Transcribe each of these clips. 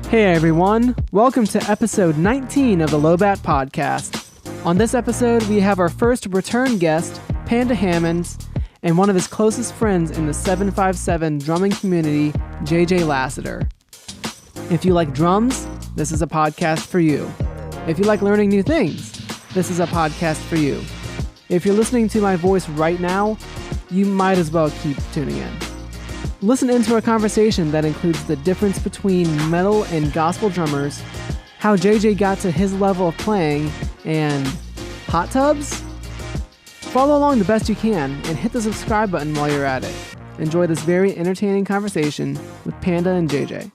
Hey everyone, welcome to episode 19 of the LOWBAT podcast. On this episode, we have our first return guest, Panda Hammonds, and one of his closest friends in the 757 drumming community, JJ Lassiter. If you like drums, this is a podcast for you. If you like learning new things, this is a podcast for you. If you're listening to my voice right now, you might as well keep tuning in. Listen into a conversation that includes the difference between metal and gospel drummers, how JJ got to his level of playing, and hot tubs? Follow along the best you can and hit the subscribe button while you're at it. Enjoy this very entertaining conversation with Panda and JJ.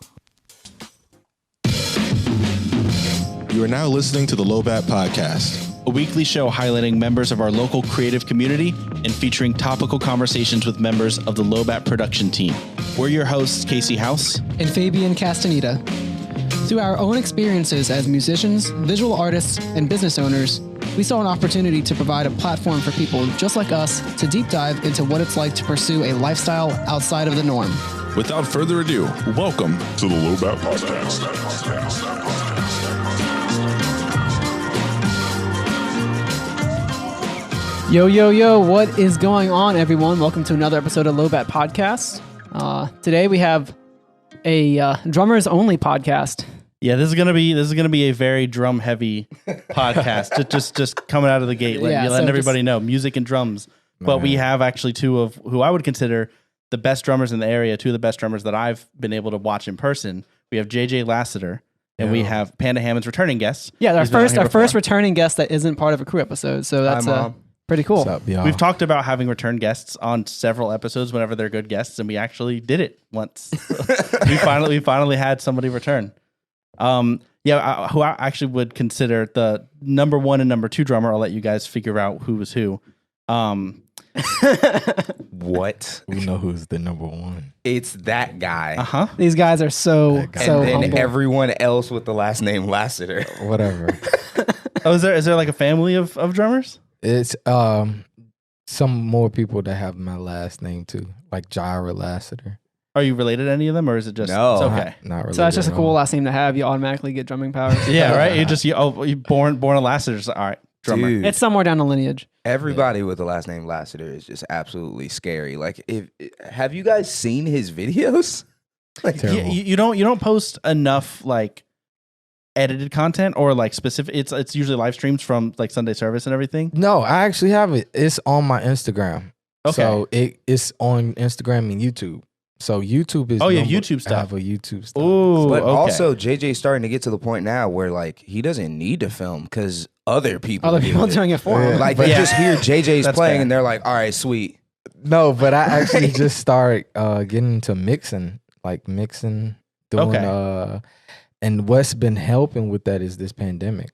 You are now listening to the LOWBAT podcast, a weekly show highlighting members of our local creative community and featuring topical conversations with members of the LOWBAT production team. We're your hosts, Casey House and Fabian Castaneda. Through our own experiences as musicians, visual artists, and business owners, we saw an opportunity to provide a platform for people just like us to deep dive into what it's like to pursue a lifestyle outside of the norm. Without further ado, welcome to the LOWBAT podcast. Yo, what is going on, everyone? Welcome to another episode of LOWBAT Podcast. Today we have a drummers only podcast. Yeah, this is gonna be a very drum heavy podcast. just coming out of the gate, letting everybody know music and drums. But we have actually two of who I would consider the best drummers in the area. Two of the best drummers that I've been able to watch in person. We have JJ Lassiter and we have Panda Hammonds returning guests. Yeah, our first returning guest that isn't part of a crew episode. So that's pretty cool. What's up, y'all? We've talked about having return guests on several episodes whenever they're good guests, and we actually did it once. we finally had somebody return. Who I actually would consider the number one and number two drummer. I'll let you guys figure out who was who. What? We know who's the number one. It's that guy. These guys are so And then humble. everyone else with the last name Lassiter. Whatever. Is there like a family of drummers? It's some more people that have my last name too, like JJ Lassiter. Are you related to any of them, or is it just No. it's okay? Not really. So that's just a cool last name to have. You automatically get drumming powers. Yeah, right. You born a Lassiter. Just, all right, drummer. Dude, It's somewhere down the lineage. everybody with the last name Lassiter is just absolutely scary. Like, have you guys seen his videos? Like, Terrible. You don't post enough like edited content or like specific. It's usually live streams from like Sunday service and everything. No, I actually have it. It's on my Instagram. Okay. So it's on Instagram and YouTube. So YouTube is. YouTube stuff. I have a YouTube stuff. Ooh, but okay. also JJ's starting to get to the point now where like he doesn't need to film because other people Doing it for him. Like But- they just hear JJ's That's playing fair. and they're like, all right, sweet. No, but I actually just started getting into mixing, doing Okay. and what's been helping with that is this pandemic,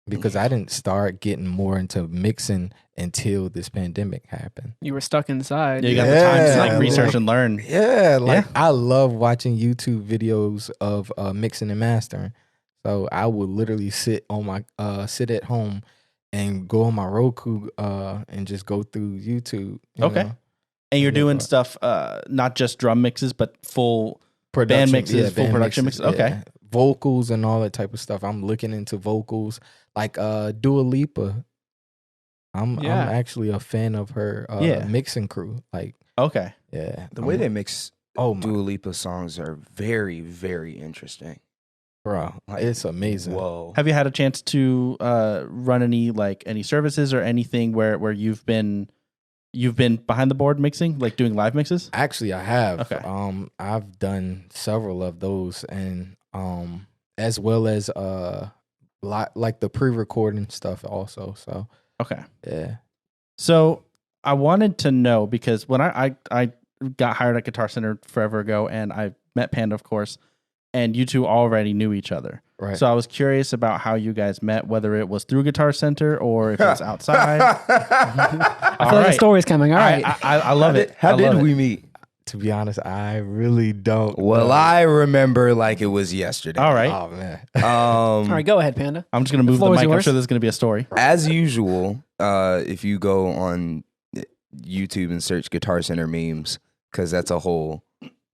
because I didn't start getting more into mixing until this pandemic happened. You were stuck inside. Yeah, you got the time to Yeah. like research and learn. Yeah, like Yeah. I love watching YouTube videos of mixing and mastering. So I would literally sit at home and go on my Roku and just go through YouTube. you Okay. know. And you're Yeah, doing but- stuff, not just drum mixes, but full band mixes, full production mixes. Okay. yeah. Vocals and all that type of stuff. I'm looking into vocals, like Dua Lipa. I'm actually a fan of her mixing crew. Like, Okay. yeah, The way they mix oh my, Dua Lipa songs are very, very interesting. bro, Like, it's amazing. Whoa. Have you had a chance to run any services or anything where you've been behind the board mixing, like doing live mixes? Actually, I have. Okay. I've done several of those, and as well as like the pre-recording stuff also. So Okay. yeah. So I wanted to know, because when I got hired at Guitar Center forever ago, and I met Panda, of course, and you two already knew each other. Right. So I was curious about how you guys met, whether it was through Guitar Center or if it was outside. I feel like the story's coming. All right. I love it. How I did love we it. meet? To be honest, I really don't. Well, know. I remember like it was yesterday. All right. Oh man. All right, go ahead, Panda. I'm just going to move the floor is mic. I'm yours. sure there's going to be a story. As usual, if you go on YouTube and search Guitar Center memes, because that's a whole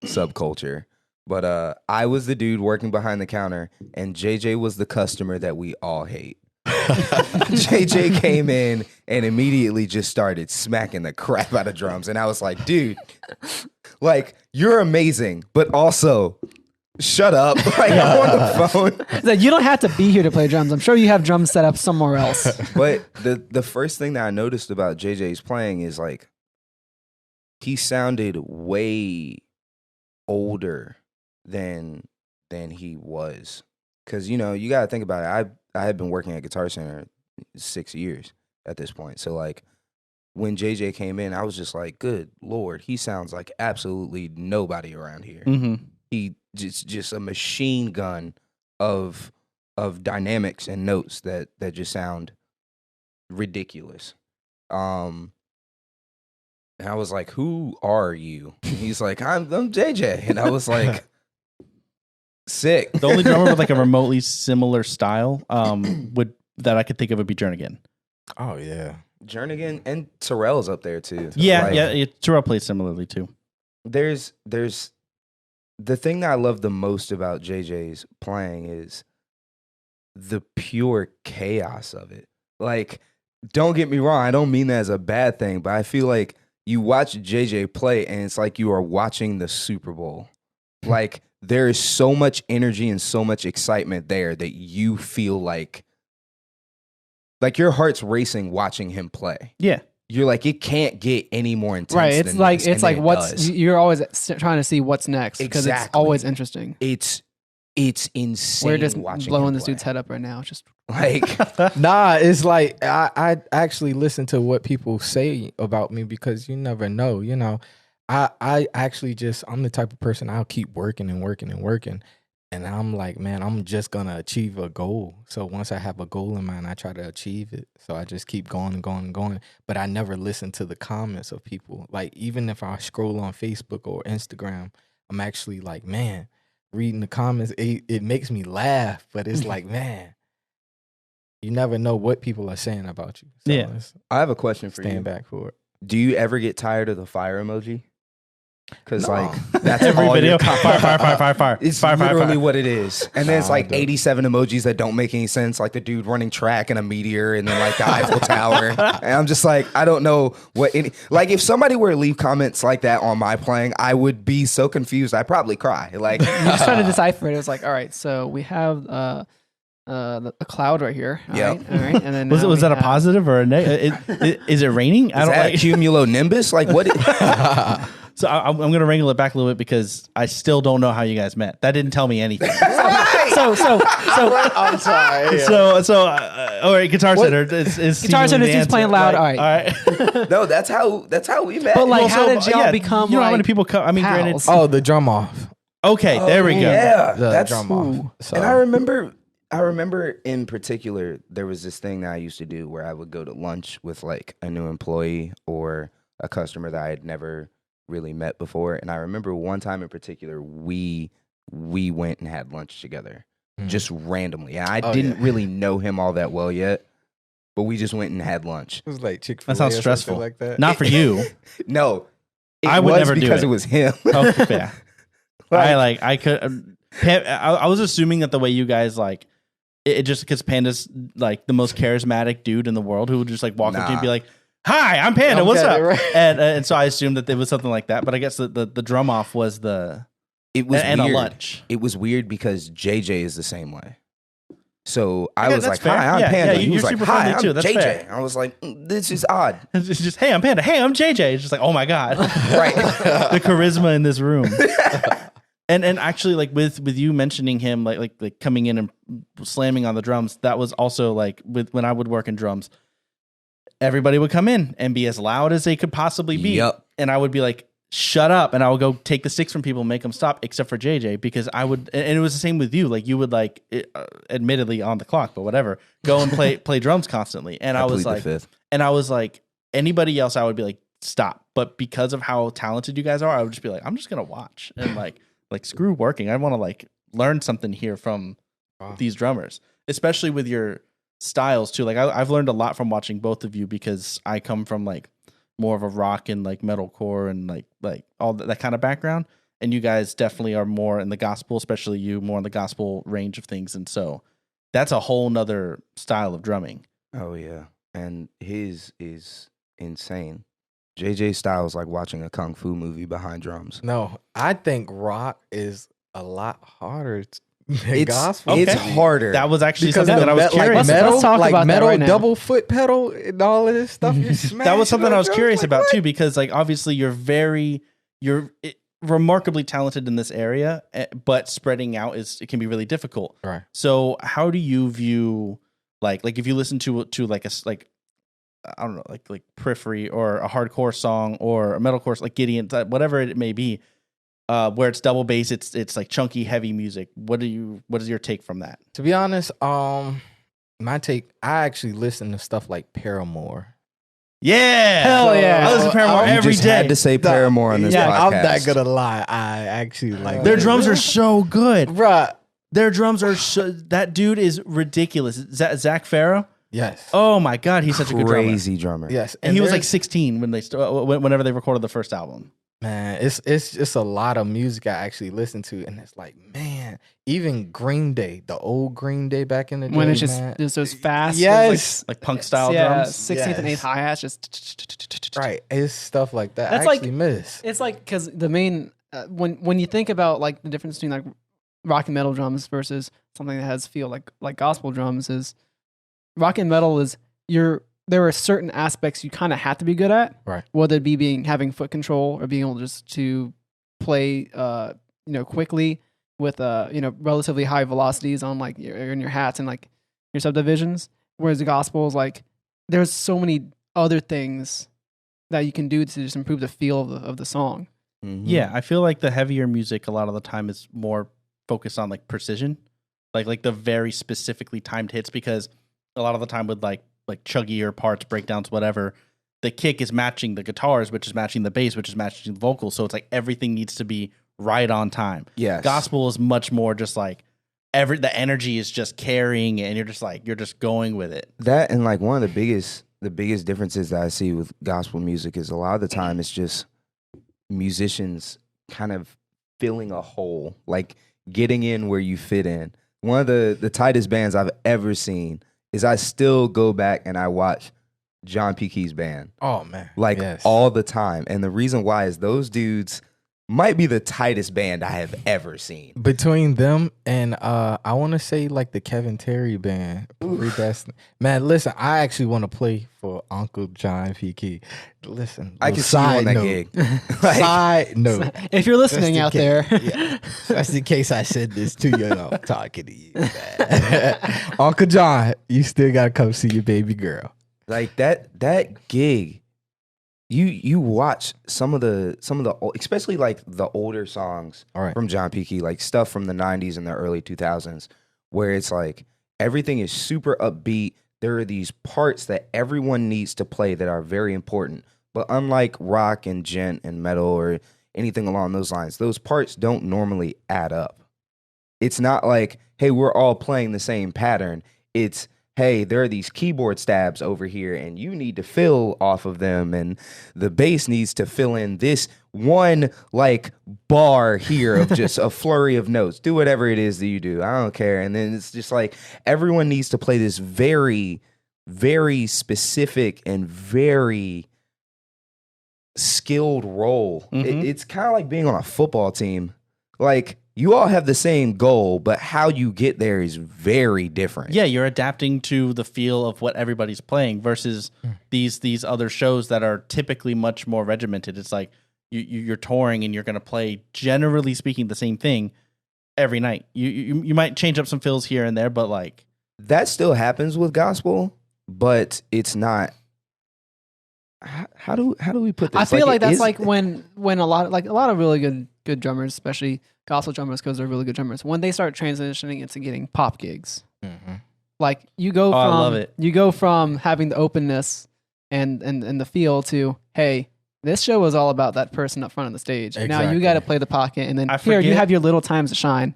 subculture. But I was the dude working behind the counter, and JJ was the customer that we all hate. JJ came in and immediately just started smacking the crap out of drums. And I was like, dude, like, you're amazing, but also shut up. Like, I'm on the phone. Like, you don't have to be here to play drums. I'm sure you have drums set up somewhere else. But the first thing that I noticed about JJ's playing is like, he sounded way older than he was. Because, you know, you got to think about it. I had been working at Guitar Center 6 years at this point. So, like, when JJ came in, I was just like, good Lord, he sounds like absolutely nobody around here. Mm-hmm. He just a machine gun of dynamics and notes that just sound ridiculous. And I was like, who are you? And he's like, I'm JJ. And I was like, sick. The only drummer with like a remotely similar style that I could think of would be Jernigan. Oh yeah, Jernigan and Terrell's up there too. Yeah, Like, yeah. Terrell plays similarly too. There's the thing that I love the most about JJ's playing is the pure chaos of it. Like, don't get me wrong, I don't mean that as a bad thing, but I feel like you watch JJ play and it's like you are watching the Super Bowl. Like, there is so much energy and so much excitement there that you feel like your heart's racing watching him play. Yeah. You're like, it can't get any more intense. Right. It's than like this, it's and like then it what's does. you're always trying to see what's next because it's Exactly. always interesting. It's insane. We're just watching blowing him this play. dude's head up right now. Just Like, nah. It's like I actually listen to what people say about me because you never know. You know, I actually I'm the type of person I'll keep working and working and working. And I'm like, man, I'm just going to achieve a goal. So once I have a goal in mind, I try to achieve it. So I just keep going and going and going. But I never listen to the comments of people. Like, even if I scroll on Facebook or Instagram, I'm actually like, man, reading the comments, it makes me laugh. But it's like, man, you never know what people are saying about you. So Yeah. I have a question for stand you. back for it. Do you ever get tired of the fire emoji? Because No. like that's Every all video, your fire. It's fire, literally fire. what it is. And then it's Nah, like dude. 87 emojis that don't make any sense, like the dude running track and a meteor and then like the Eiffel Tower. And I'm just like, I don't know what any like if somebody were to leave comments like that on my playing, I would be so confused. I'd probably cry. Like you just trying to decipher it. It was like, all right, so we have a cloud right here. All Yep. right, all right. And then Was now that we a have- positive or a negative? Is it raining? I is don't that like. cumulonimbus? Like what? So I'm going to wrangle it back a little bit because I still don't know how you guys met. That didn't tell me anything. So I'm sorry. So all right, Guitar Center is Guitar Center the is answer. playing loud. Like, All right. No, that's how we met. But like, Well, how so, did y'all yeah, become? You know like, how many people come? I mean, granted. pals? Oh, the drum off. Okay, there we go. Yeah, The that's drum off. So, And I remember in particular, there was this thing that I used to do where I would go to lunch with like a new employee or a customer that I had never really met before. And I remember one time in particular, we went and had lunch together just randomly. And I didn't really know him all that well yet, but we just went and had lunch. it was like Chick-fil-A. That sounds or something stressful. like that. Not for you. No, I would was never do because it. it was him. Oh, yeah. I could. I was assuming that the way you guys like it just because Panda's like the most charismatic dude in the world who would just like walk up to you and be like, "Hi, I'm Panda. I'm What's Panda, up?" right. And so I assumed that it was something like that. But I guess the drum off was It was and a weird. lunch. It was weird because JJ is the same way. So I Okay, was that's like, fair. "Hi, I'm Yeah, Panda." yeah, He was you're like, super "Hi, friendly I'm too. That's JJ." fair. I was like, "This is odd." It's just, "Hey, I'm Panda. Hey, I'm JJ." It's just like, oh my god, Right. the charisma in this room. And actually, like with you mentioning him, like coming in and slamming on the drums, that was also like when I would work in drums, everybody would come in and be as loud as they could possibly be, Yup. and I would be like, "Shut up!" and I would go take the sticks from people and make them stop, except for JJ because I would, and it was the same with you. Like you would like, admittedly on the clock, but whatever, go and play drums constantly, and I was plead the like, fifth. and I was like, anybody else, I would be like, stop. But because of how talented you guys are, I would just be like, I'm just gonna watch and like screw working. I want to like learn something here from these drummers, especially with your styles too. Like I've learned a lot from watching both of you because I come from like more of a rock and like metalcore and like all that kind of background. and you guys definitely are more in the gospel, especially you, more in the gospel range of things. And so that's a whole nother style of drumming. Oh, yeah. And his is insane. JJ style is like watching a kung fu movie behind drums. No, I think rock is a lot harder than gospel. It's harder. That was actually Because something that I was curious about. Let's talk about that right now. double foot pedal and all of this stuff. You're That was something I was curious about what? too, because like obviously you're remarkably talented in this area, but spreading out it can be really difficult. Right. So how do you view like if you listen to like I don't know, like Periphery or a hardcore song or a metalcore, like Gideon, whatever it may be, where it's double bass, it's like chunky, heavy music. What is your take from that? To be honest, my take, I actually listen to stuff like Paramore. Yeah, hell yeah! I listen to Paramore You every just day. had to say Paramore on this podcast. I'm not gonna lie. I actually like Their drums are so good. right. Their drums are that dude is ridiculous. Zach Farrow. Yes. Oh my god, he's such a good drummer. Crazy drummer. Yes. And he was like there's- 16 when whenever they recorded the first album. Man, it's just a lot of music I actually listen to, and it's like, man, even Green Day, the old Green Day back in the day, When it's just man. it's those fast, Yes. Like punk style yeah, drums. 16th and 8th Yes. hi-hats, just Right, it's stuff like that. That's I like- actually miss. It's like because the main when you think about like the difference between like rock and metal drums versus something that has feel like gospel drums is rock and metal is there are certain aspects you kind of have to be good at, Right. whether it be having foot control or being able just to play quickly with relatively high velocities on like in your hats and like your subdivisions, whereas the gospel is like there's so many other things that you can do to just improve the feel of the song. Mhm. Yeah, I feel like the heavier music a lot of the time is more focused on like precision, like the very specifically timed hits, because a lot of the time with like chuggier parts, breakdowns, whatever, the kick is matching the guitars, which is matching the bass, which is matching the vocals. So it's like everything needs to be right on time. Yes. Gospel is much more just like the energy is just carrying it, and you're just going with it. That and like one of the biggest differences that I see with gospel music is a lot of the time it's just musicians kind of filling a hole, like getting in where you fit in. One of the tightest bands I've ever seen is I still go back and I watch John P. Key's band Oh man, like yes. all the time. And the reason why is those dudes might be the tightest band I have ever seen. Between them and I want to say like the Kevin Terry band. Man, listen, I actually want to play for Uncle John P. Key. Listen, I little can see you on that note. gig. Side note. If you're listening Just out in there, case- yeah. That's in case I said this to you and I'm talking to you. Man. Uncle John, you still gotta come see your baby girl. Like that gig, you watch some of the especially like the older songs All right. from John P. Key, like stuff from the 90s and the early 2000s, where it's like everything is super upbeat. There are these parts that everyone needs to play that are very important. But unlike rock and gent and metal or anything along those lines, those parts don't normally add up. It's not like, hey, we're all playing the same pattern. It's, hey, there are these keyboard stabs over here and you need to fill off of them, and the bass needs to fill in this one like bar here of just a flurry of notes. Do whatever it is that you do. I don't care. And then it's just like everyone needs to play this very, very specific and very skilled role. Mhm. It's kind of like being on a football team. Like, you all have the same goal, but how you get there is very different. Yeah, you're adapting to the feel of what everybody's playing versus these other shows that are typically much more regimented. It's like you're touring and you're going to play, generally speaking, the same thing every night. You might change up some fills here and there, but like That still happens with gospel, but it's not. How do we put this? I feel like it that's is- like when a lot of really good drummers, especially gospel drummers, because they're really good drummers, when they start transitioning into getting pop gigs. Mm-hmm. Like you go from I love it. you go from having the openness and the feel to, hey, this show was all about that person up front on the stage. Now you Exactly. got to play the pocket, and then I here you forget- have your little times to shine.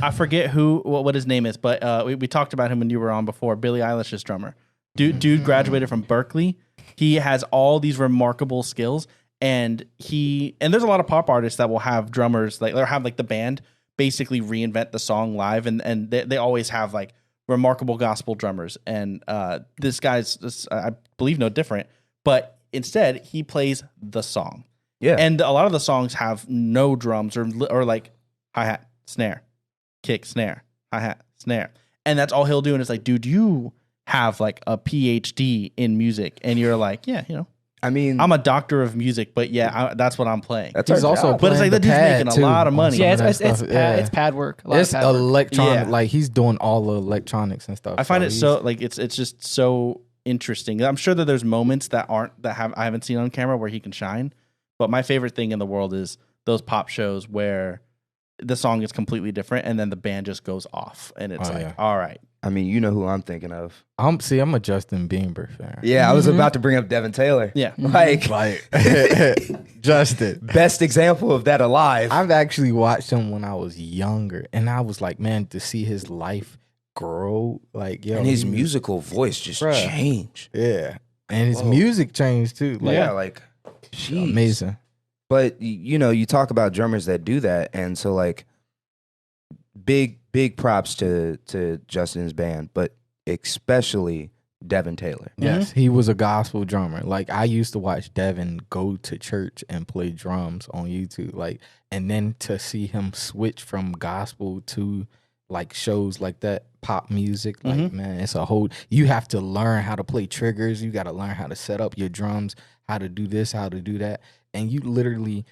I forget what his name is, but we talked about him when you were on before. Billie Eilish's drummer. Dude graduated from Berkeley. He has all these remarkable skills, And there's a lot of pop artists that will have drummers or have like the band basically reinvent the song live, and they always have like remarkable gospel drummers. And this guy's, I believe, no different, but instead he plays the song. Yeah. And a lot of the songs have no drums or like hi-hat, snare, kick, snare, hi-hat, snare. And that's all he'll do. And it's like, dude, you have like a PhD in music. And you're like, yeah, I mean, I'm a doctor of music, but that's what I'm playing. He's also but it's like that dude's making a lot of money. Yeah, it's pad work. It's electronic. Yeah. Like he's doing all the electronics and stuff. I find it so like it's just so interesting. I'm sure that there's moments I haven't seen on camera where he can shine. But my favorite thing in the world is those pop shows where the song is completely different and then the band just goes off and it's all right. I mean, you know who I'm thinking of. I'm a Justin Bieber fan. Yeah, I was about to bring up Devon Taylor. Yeah. Like Justin. Best example of that alive. I've actually watched him when I was younger, and I was like, man, to see his life grow, like, yo. And his musical voice just changed. Yeah. And his music changed too. Like, geez. Amazing. But, you talk about drummers that do that, and so, like, big props to Justin's band, but especially Devon Taylor. Yes, he was a gospel drummer. Like, I used to watch Devon go to church and play drums on YouTube, like, and then to see him switch from gospel to like shows like that, pop music, like, man, it's a whole, you have to learn how to play triggers, you got to learn how to set up your drums, how to do this, how to do that, and you literally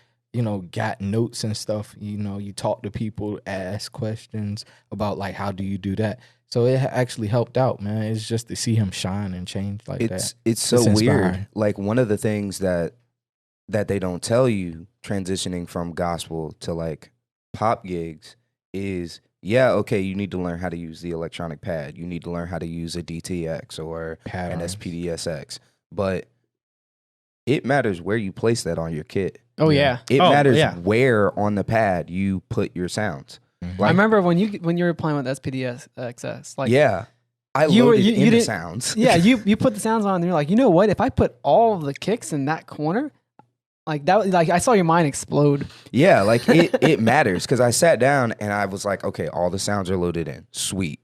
got notes and stuff. You talk to people, ask questions about like, how do you do that? So it actually helped out, man. It's just to see him shine and change like that. It's so weird. Like, one of the things that they don't tell you transitioning from gospel to like pop gigs is, okay, you need to learn how to use the electronic pad. You need to learn how to use a DTX or an SPDSX. But it matters where you place that on your kit. Oh yeah. It matters where on the pad you put your sounds. Like, I remember when you were playing with SPDSX, like, I loaded in the sounds. Yeah, you put the sounds on and you're like, you know what? If I put all of the kicks in that corner, like that, like I saw your mind explode. Yeah, like it matters, because I sat down and I was like, okay, all the sounds are loaded in, sweet.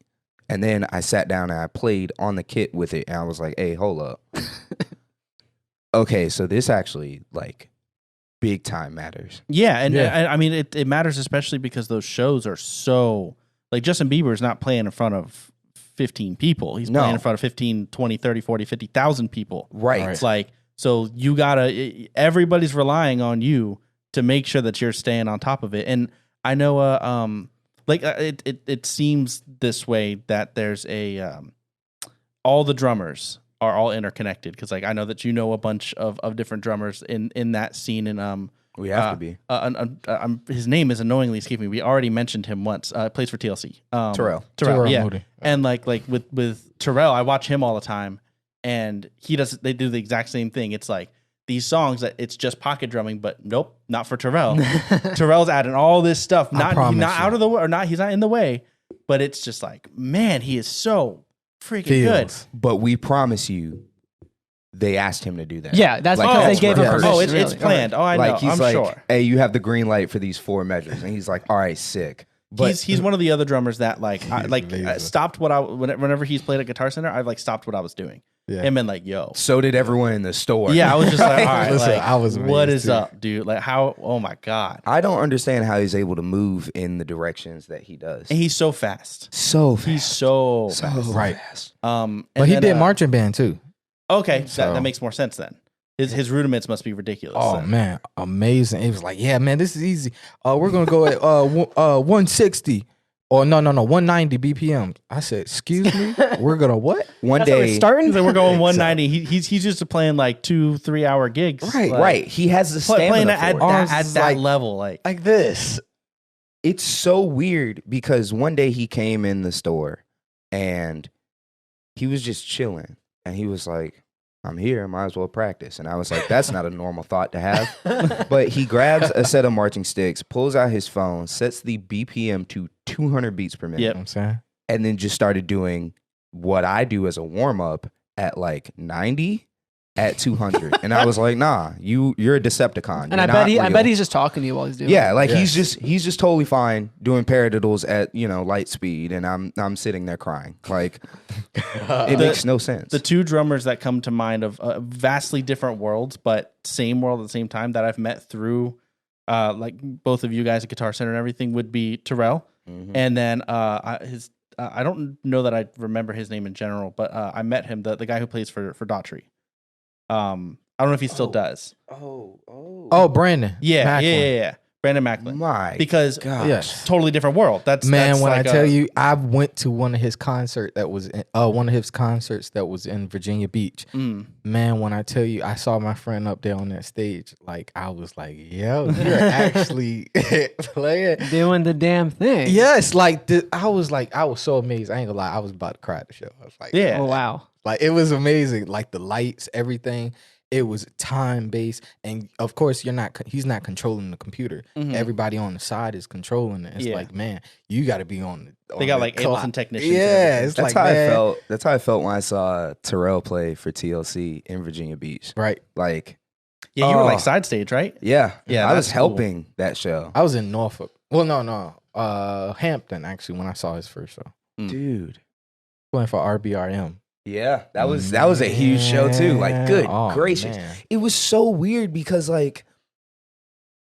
And then I sat down and I played on the kit with it, and I was like, hey, hold up. Okay, so this actually like big time matters. Yeah, and I mean it matters especially because those shows are so, like, Justin Bieber's not playing in front of 15 people. He's playing in front of 15, 20, 30, 40, 50,000 people. Right. It's like, so you gotta, everybody's relying on you to make sure that you're staying on top of it. And I know, it seems this way that there's all the drummers are all interconnected, because like I know that a bunch of different drummers in that scene, and we have to be. His name is annoyingly escaping me. We already mentioned him once. Plays for TLC. Terrell, yeah. Moody. And like with Terrell, I watch him all the time, and they do the exact same thing. It's like these songs that it's just pocket drumming, but nope, not for Terrell. Terrell's adding all this stuff. He's not out of the way, or he's not in the way, but it's just like, man, he is so freaking good. But we promise you, they asked him to do that. Yeah, that's because they gave him permission. Oh, it's planned. Oh, I know. He's I'm sure. Hey, you have the green light for these 4 measures, and he's like, all right, sick. But he's one of the other drummers that stopped whenever he's played at Guitar Center, I've like stopped what I was doing. Yeah. And been like, yo. So did everyone in the store. Yeah, I was just like, all right, listen, like, I was what is too. up, dude? Like, how? Oh my god. I don't understand how he's able to move in the directions that he does. And he's so fast. So fast. He's so fast. Right. But he did marching band too. Okay, that makes more sense then. His rudiments must be ridiculous. Oh man, amazing! It was like, yeah, man, this is easy. We're gonna go at 160 or no 190 BPM. I said, excuse me, we're gonna what? One day starting. We're going 190. He's used to playing like 2-3 hour gigs. Right, right. He has the stamina playing for at that level, like this. It's so weird because one day he came in the store and he was just chilling, and he was like, I'm here, might as well practice. And I was like, that's not a normal thought to have. But he grabs a set of marching sticks, pulls out his phone, sets the BPM to 200 beats per minute. Yep. I'm saying, and then just started doing what I do as a warm-up at like 90. at 200. And I was like, nah, you're a Decepticon. And I bet he's just talking to you while he's doing it. Yeah, like he's just totally fine doing paradiddles at light speed, and I'm sitting there crying. Like it makes no sense. The two drummers that come to mind of vastly different worlds, but same world at the same time that I've met through like both of you guys at Guitar Center and everything would be Terrell, and then I don't know that I remember his name in general, but I met him, the guy who plays for Daughtry. I don't know if he still does. Oh, Brandon. Yeah. Brandon Macklin. My because yes. Totally different world. That's when like I tell you, I went to one of his concerts that was in Virginia Beach. Man, when I tell you, I saw my friend up there on that stage, like I was like, yo, you're actually playing, doing the damn thing. Yes, like I was so amazed. I ain't gonna lie, I was about to cry at the show. I was like, yeah, oh wow, like it was amazing. Like the lights, everything. It was time based, and of course, he's not controlling the computer. Everybody on the side is controlling it. It's like, man, you got to be on. They got like Ableton technicians. Yeah, it's that's like, how man. I felt. That's how I felt when I saw Terrell play for TLC in Virginia Beach. Right, like, yeah, you were like side stage, right? Yeah. I was cool. helping that show. I was in Norfolk. Well, no, Hampton actually when I saw his first show. Dude, Going for RBRM. yeah, that was a huge show too. Like, good gracious, man. it was so weird because like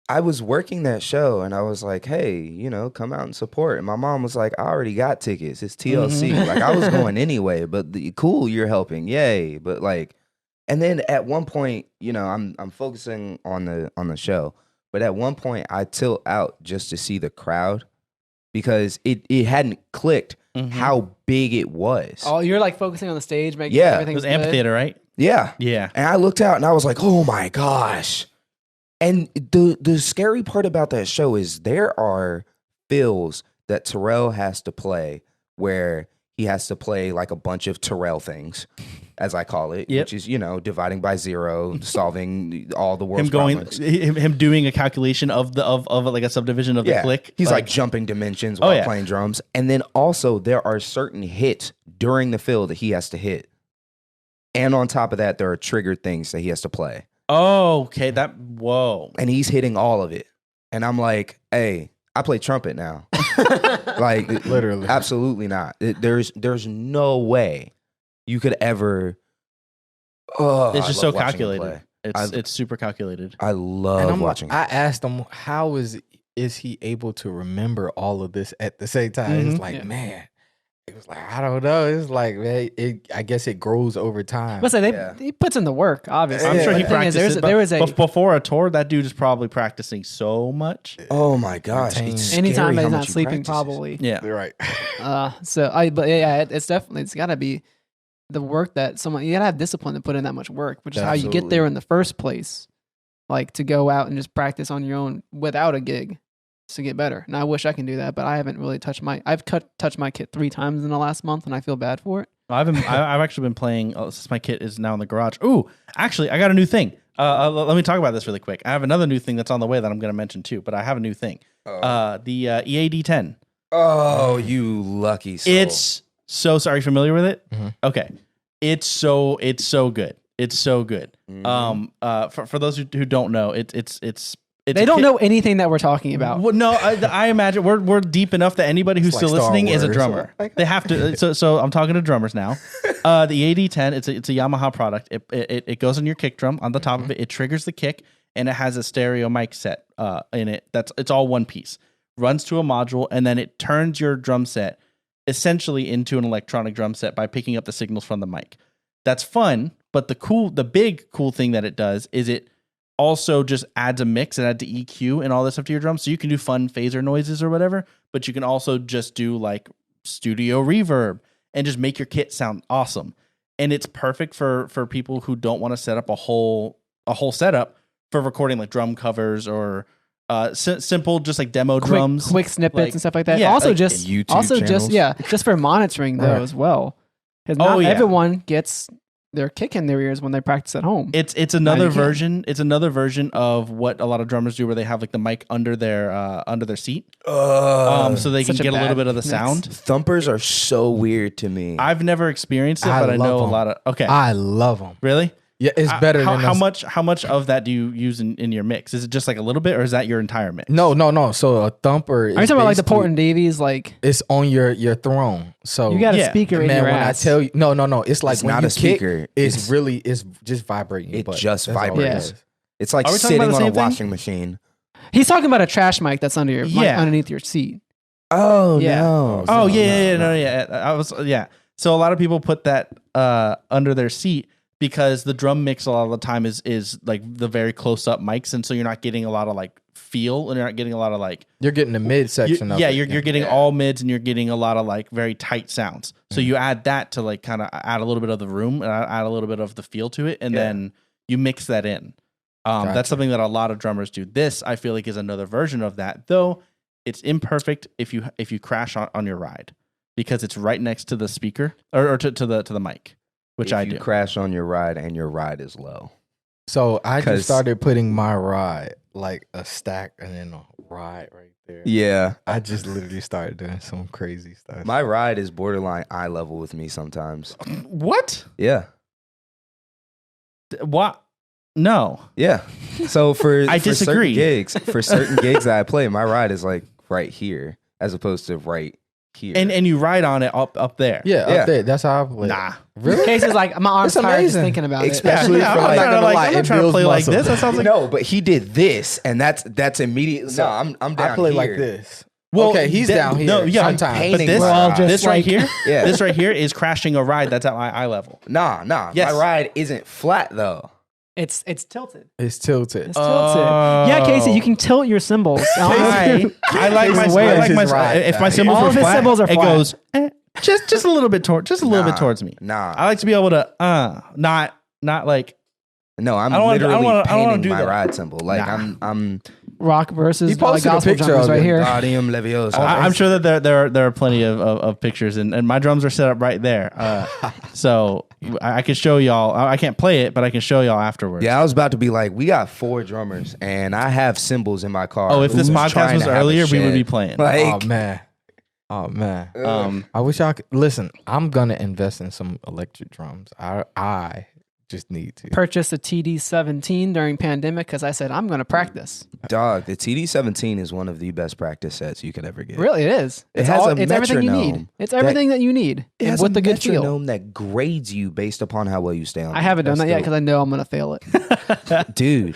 I was working that show and I was like, hey, come out and support. And my mom was like, I already got tickets. It's TLC. Like I was going anyway, but cool, you're helping, yay. But like, and then at one point, I'm focusing on the show, but at one point I tilt out just to see the crowd because it hadn't clicked. How big it was. Oh, you're like focusing on the stage, making Yeah. everything. It was amphitheater, right? Yeah. Yeah. And I looked out and I was like, oh my gosh. And the scary part about that show is there are fills that Terrell has to play where he has to play like a bunch of Terrell things, as I call it, which is, dividing by zero, solving all the world's problems. Him doing a calculation of like a subdivision of the click. He's like jumping dimensions while playing drums. And then also there are certain hits during the fill that he has to hit. And on top of that, there are triggered things that he has to play. Oh, okay. Whoa. And he's hitting all of it. And I'm like, hey, I play trumpet now. Like Literally. Absolutely not. There's no way you could ever. Oh, It's just I so love watching him calculated. play. It's super calculated. I love watching. I asked him, how is he able to remember all of this at the same time? It's like, man. It was like, I don't know. It's like, man, I guess it grows over time. But he puts in the work, obviously. I'm sure he The thing is, practices. there was a before a tour, that dude is probably practicing so much. Oh my gosh! It's anytime scary he's how not much he sleeping, practices. probably. Yeah. You're right. It's definitely, it's got to be the work that you got to have discipline to put in that much work, which is how you get Absolutely. there in the first place. Like to go out and just practice on your own without a gig to get better. And I wish I can do that, but I haven't really touched touched my kit 3 times in the last month, and I feel bad for it. I've actually been playing since my kit is now in the garage. Ooh, actually, I got a new thing. Let me talk about this really quick. I have another new thing that's on the way that I'm going to mention too, but I have a new thing. The EAD10. Oh, you lucky soul. It's so sorry. Familiar with it? Mhm. Okay. It's so good. It's so good. For those who don't know, it's They don't know anything that we're talking about. Well, no, I imagine we're deep enough that anybody who's It's still like Star listening is a Wars. drummer. They have to. So I'm talking to drummers now. The AD10, it's a Yamaha product. It goes on your kick drum on the top of it. It triggers the kick, and it has a stereo mic set in it. It's all one piece. Runs to a module, and then it turns your drum set essentially into an electronic drum set by picking up the signals from the mic. That's fun, but the big cool thing that it does is it also just adds a mix and adds the EQ and all this stuff to your drums. So you can do fun phaser noises or whatever, but you can also just do like studio reverb and just make your kit sound awesome. And it's perfect for people who don't want to set up a whole setup for recording like drum covers or simple just like demo drums, quick snippets and stuff like that. Yeah, also like just YouTube channels. just for monitoring though Right. as well. Because not yeah. everyone gets their kick in their ears when they practice at home. It's another version. It's another version of what a lot of drummers do, where they have like the mic under their seat, so they can Such a get a little bad bit of the mix. sound. Thumpers are so weird to me. I've never experienced it, I but I know a love 'em. lot of. Okay, I love them. really? Yeah, it's better than how much of that do you use in your mix? Is it just like a little bit, or is that your entire mix? No. So a thumper. Are you talking about like the Portland Davies? Like it's on your throne. So you got a speaker in your when ass. I tell you, no. It's like It's when not you a speaker. Kick, it's just vibrating. It but just that's all it vibrates. is. It's like Are we talking sitting about the on a same thing? washing machine. He's talking about a trash mic that's under your underneath your seat. Oh Yeah. no! Oh yeah. So a lot of people put that under their seat because the drum mix a lot of the time is like the very close up mics, and so you're not getting a lot of like feel, and you're not getting a lot of like You're getting the mid section of it. you're getting all mids, and you're getting a lot of like very tight sounds. So you add that to like kind of add a little bit of the room and add a little bit of the feel to it, and then you mix that in. That's something that a lot of drummers do. This I feel like is another version of that, though it's imperfect if you crash on your ride because it's right next to the speaker or to the mic, which I do. Crash on your ride and your ride is low. So I just started putting my ride like a stack and then a ride right there. Yeah, I just literally started doing some crazy stuff. my ride is borderline eye level with me sometimes. What? Yeah, What? No. yeah. So for I disagree. For certain gigs that I play, my ride is like right here as opposed to right here. And you ride on it up there. Yeah, Yeah. up there. That's how I play. Nah. Really? Casey's like, my arm's It's tired just amazing. thinking about it. Especially Yeah, for I'm like, not trying to, like, I'm it not trying to builds play like muscle. this. That sounds like no, but he did this, and that's immediately. So, no, I'm down I play here. like this. Well, okay, he's that- down here. no, yeah, sometimes. I'm But painting this, my ride. this right here, Yeah. this right here is crashing a ride that's at my eye level. Nah. Yes. My ride isn't flat though. It's tilted. It's tilted. It's tilted. Yeah, Casey, you can tilt your cymbals. I like my his ride. if my cymbals All are of his flat, cymbals are it flat. goes just a little bit towards towards me. Nah. I like to be able to not like No, I'm I don't wanna- I literally don't wanna painting do my that. ride symbol. Like Nah. I'm Rock versus He posted a gospel picture drummers of right it. here. Gaudium Leviosa. I'm sure that there are plenty of pictures and my drums are set up right there. So I can show y'all. I can't play it, but I can show y'all afterwards. Yeah, I was about to be like, we got 4 drummers, and I have cymbals in my car. Oh, if this Who's podcast trying was to have a earlier, we would shed? be playing. Like, Oh man. Um, I wish I could listen. I'm gonna invest in some electric drums. I just need to. Purchased a TD-17 during pandemic because I said I'm going to practice. dog, the TD-17 is one of the best practice sets you could ever get. Really, it is. It has a it's everything you need. metronome It's everything that you need It has with a a good feel. metronome that grades you based upon how well you stay on. I haven't done that yet That's because I know I'm going to fail it. dope. Dude,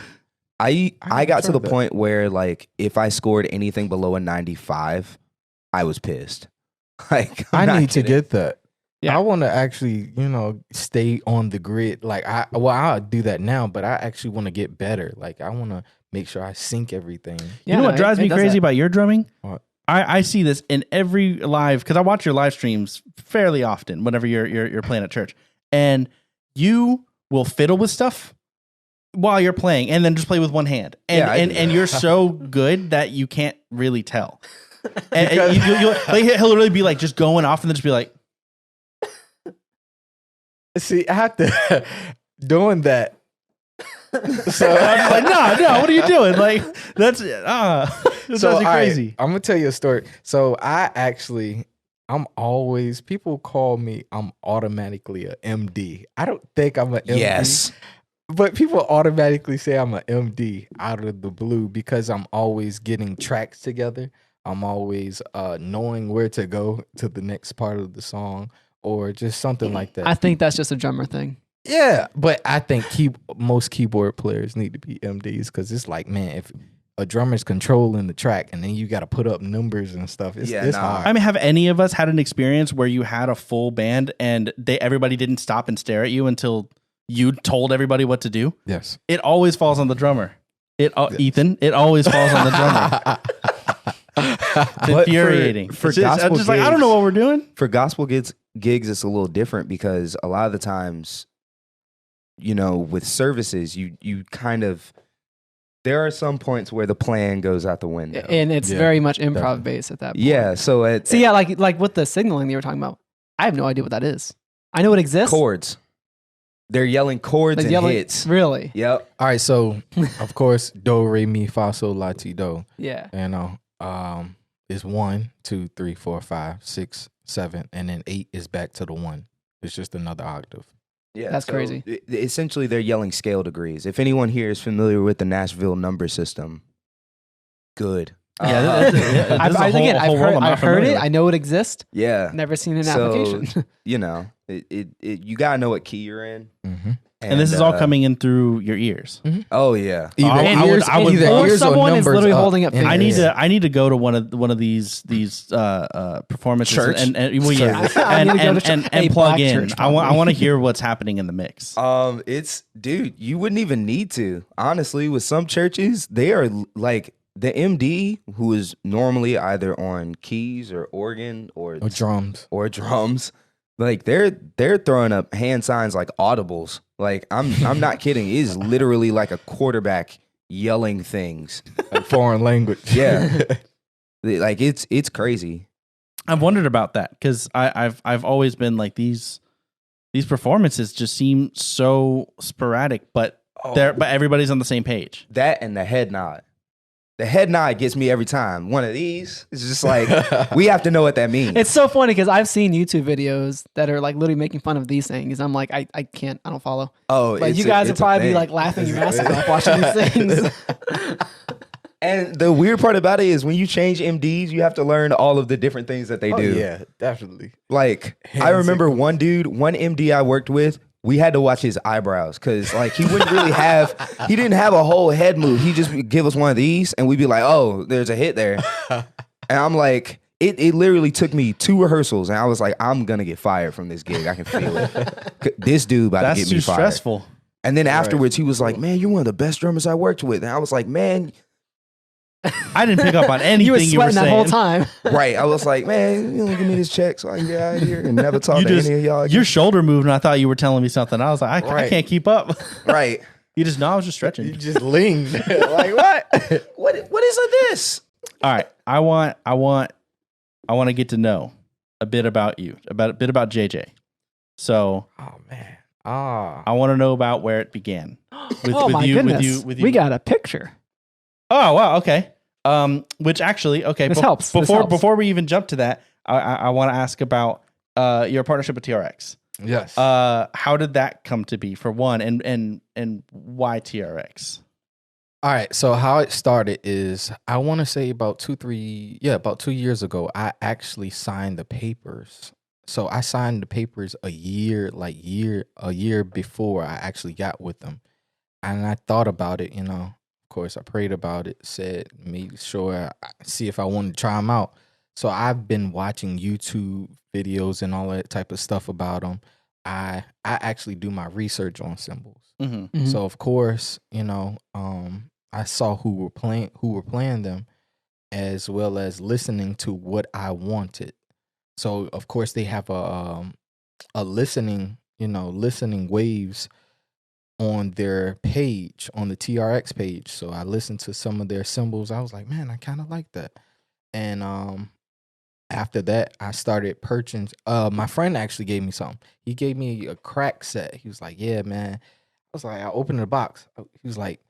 I got to the tried that. point where like if I scored anything below a 95, I was pissed. Like I I'm not need to kidding. get that. Yeah. I want to actually, stay on the grid. Like I'll do that now, but I actually want to get better. Like I want to make sure I sync everything. you know what drives me crazy about your drumming? What? I see this in every live because I watch your live streams fairly often whenever you're playing at church, and you will fiddle with stuff while you're playing, and then just play with one hand, and Yeah, I do and you're so good that you can't really tell. And you'll like, he'll literally be like just going off, and then just be like, See, I have to doing that. so I'm just like, no, what are you doing? Like that's that drives me all right, crazy. I'm gonna tell you a story. So I'm always people call me. I'm automatically a MD. I don't think I'm a MD. Yes. But people automatically say I'm an MD out of the blue because I'm always getting tracks together. I'm always knowing where to go to the next part of the song or just something like that. I think that's just a drummer thing. Yeah, but I think most keyboard players need to be MDs because it's like, man, if a drummer's controlling the track and then you got to put up numbers and stuff, it's hard. I mean, have any of us had an experience where you had a full band and everybody didn't stop and stare at you until you told everybody what to do? Yes. It always falls on the drummer. Ethan, it always falls on the drummer. It's infuriating. for It's just, I'm gospel just like, I don't gigs- know what we're doing. For gospel gigs, it's a little different because a lot of the times, with services, you kind of there are some points where the plan goes out the window. And it's Yeah, very much improv definitely. based at that point. Yeah, so it See, yeah, like with the signaling you were talking about, I have no idea what that is. I know it exists. chords. They're yelling chords Like and yelling- hits. Really? Yep. All right, so of course, do, re, mi, fa, sol, la, ti, do. Yeah. It's 1, 2, 3, 4, 5, 6, 7, and then 8 is back to the 1. It's just another octave. Yeah, That's crazy. Essentially, they're yelling scale degrees. If anyone here is familiar with the Nashville number system, good. Yeah, I've heard it. I know it exists. Yeah, Never seen an so, application. you know, you gotta know what key you're in. Mm-hmm. And this is all coming in through your ears. Mm-hmm. Oh yeah. Or someone is literally holding up. I need to go to one of these performances Church? and Hey, plug black in. church, I want to hear what's happening in the mix. Dude, you wouldn't even need to. Honestly, with some churches, they are like the MD, who is normally either on keys or organ or drums. Like they're throwing up hand signs like audibles. Like I'm not kidding. It is literally like a quarterback yelling things. Like foreign language. Yeah. Like it's crazy. I've wondered about that because I've always been like these performances just seem so sporadic, but everybody's on the same page. That and the head nod. The head nod gets me every time. One of these is just like, we have to know what that means. It's so funny because I've seen YouTube videos that are like literally making fun of these things. I'm like, I can't, I don't follow. Oh, but you guys would probably be like laughing your asses off watching these things. And the weird part about it is when you change MDs, you have to learn all of the different things that they do. Yeah, definitely. Like, I remember one MD I worked with, we had to watch his eyebrows because like he didn't have a whole head move. He just would give us one of these and we'd be like, oh, there's a hit there. And I'm like, it literally took me 2 rehearsals and I was like, I'm going to get fired from this gig. I can feel it. This dude about to get me fired. That's too stressful. And then afterwards he was like, man, you're one of the best drummers I worked with. And I was like, man. I didn't pick up on anything you were sweating that whole time. Right. I was like, man, you know, give me this check so I can get out of here and never talk to any of y'all again. Your shoulder moved and I thought you were telling me something. I was like, I can't keep up. Right. You just know I was just stretching. You just leaned. Like, what is this? All right. I want to get to know a bit about you, a bit about JJ. So, oh man. I want to know about where it began. We got a picture. Oh wow, okay. Which actually, okay. This helps. Before we even jump to that, I want to ask about your partnership with TRX. Yes. How did that come to be, for one, and why TRX? All right. So how it started is, I want to say about 2 years ago, I actually signed the papers. So I signed the papers a year before I actually got with them, and I thought about it. You know. Of course, I prayed about it, made sure I see if I wanted to try them out. So I've been watching YouTube videos and all that type of stuff about them. I actually do my research on cymbals. Mm-hmm. Mm-hmm. So of course, you know, I saw who were playing them, as well as listening to what I wanted. So of course they have a listening waves on their page, on the TRX page. So I listened to some of their cymbals. I was like, man, I kind of like that. And after that, I started purchasing. My friend actually gave me something. He gave me a crack set. He was like, yeah, man. I was like, I opened the box. He was like,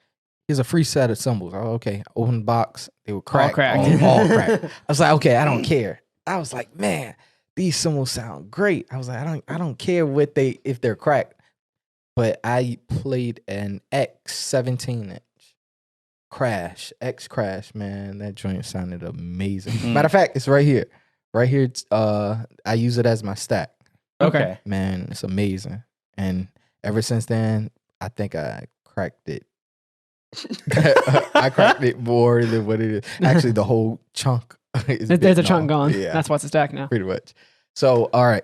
here's a free set of cymbals. Oh, okay. I opened the box. They were cracked. All cracked. I was like, okay, I don't care. I was like, man, these cymbals sound great. I was like, I don't care if they're cracked. But I played an X 17-inch X Crash, man. That joint sounded amazing. Matter of fact, it's right here. Right here, I use it as my stack. Okay. Man, it's amazing. And ever since then, I think I cracked it. I cracked it more than what it is. Actually, the whole chunk is There's a chunk gone. Yeah. That's what's a stack now. Pretty much. So, all right.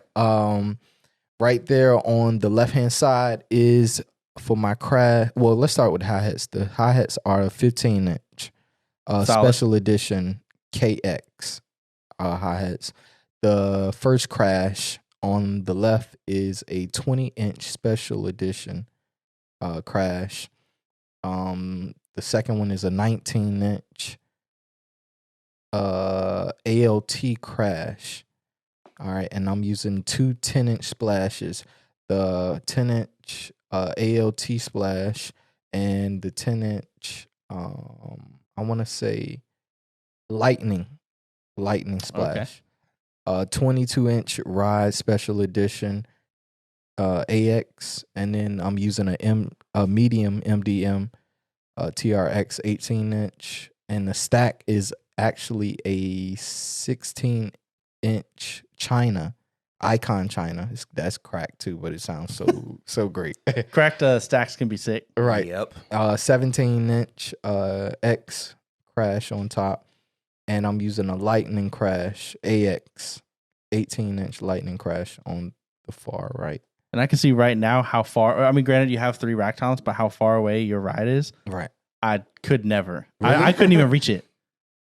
Right there on the left-hand side is for my crash. Well, let's start with hi-hats. The hi-hats are a 15-inch special edition KX hi-hats. The first crash on the left is a 20-inch special edition crash. The second one is a 19-inch ALT crash. All right, and I'm using 2 10-inch splashes. The 10-inch ALT splash and the 10-inch, I want to say, lightning splash. 22-inch Ride Special Edition AX, and then I'm using a medium MDM TRX 18-inch, and the stack is actually a 16-inch China. Icon China. That's cracked too, but it sounds so great. Cracked stacks can be sick. Right. Yep. 17-inch X crash on top, and I'm using a Lightning Crash AX 18-inch Lightning Crash on the far right. And I can see right now how far. I mean, granted, you have 3 rack tolerance, but how far away your ride is. Right. I could never. Really? I couldn't even reach it.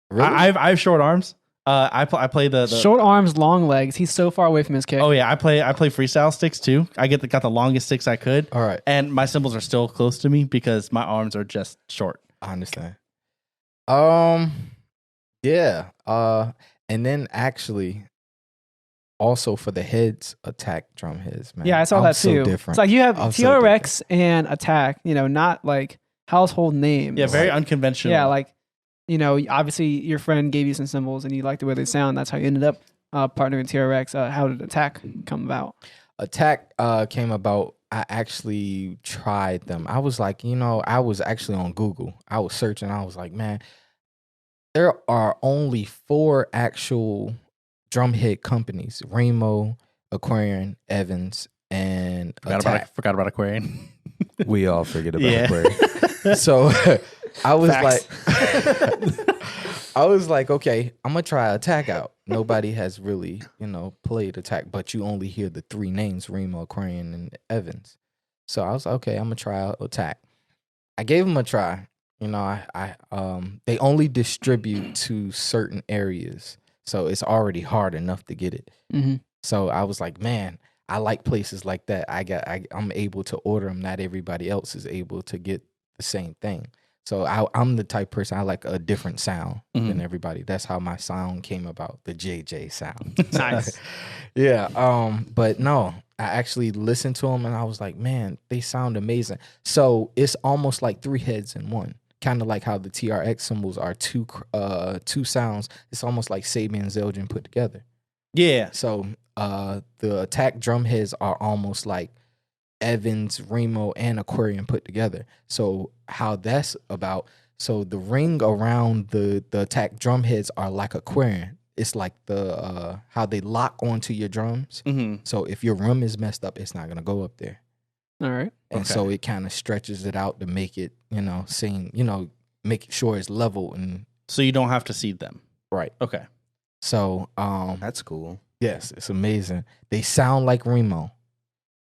Really? I have short arms. I play the short arms, long legs. He's so far away from his kick. Oh yeah, I play freestyle sticks too. I got the longest sticks I could. All right. And my cymbals are still close to me because my arms are just short. I understand. Yeah. And then actually, also for the heads, attack drum heads, man. Yeah, I saw I'm that so too. different. It's like you have I'm so TRX and attack. Not like household names. Yeah, very unconventional. Yeah, like obviously your friend gave you some cymbals and you liked the way they sound. That's how you ended up partnering with TRX. How did attack come about? Attack came about. I actually tried them. I was like, I was actually on Google. I was searching. I was like, man, there are only 4 actual drumhead companies: Remo, Aquarian, Evans, and Attack. Forgot about Aquarian. We all forget about Aquarian. So I was Facts. like, okay, I'm gonna try Attack out. Nobody has really, played Attack, but you only hear the 3 names: Remo, Aquarian, and Evans. So I was like, okay, I'm gonna try out Attack. I gave them a try. They only distribute to certain areas, so it's already hard enough to get it. Mm-hmm. So I was like, man, I like places like that. I'm able to order them. Not everybody else is able to get the same thing. So I'm the type of person, I like a different sound than everybody. That's how my sound came about, the JJ sound. Nice. Yeah. But no, I actually listened to them and I was like, man, they sound amazing. So it's almost like 3 heads in one. Kind of like how the TRX cymbals are 2 sounds. It's almost like Sabian and Zeldin put together. Yeah. So the Attack drum heads are almost like Evans, Remo, and Aquarian put together. So how that's about, so the ring around the Attack drum heads are like Aquarian. It's like the how they lock onto your drums. Mm-hmm. So if your rim is messed up, it's not gonna go up there. All right. And so it kind of stretches it out to make it, sing, make sure it's level and So you don't have to seed them. right. Okay. So That's cool. yes, it's amazing. They sound like Remo,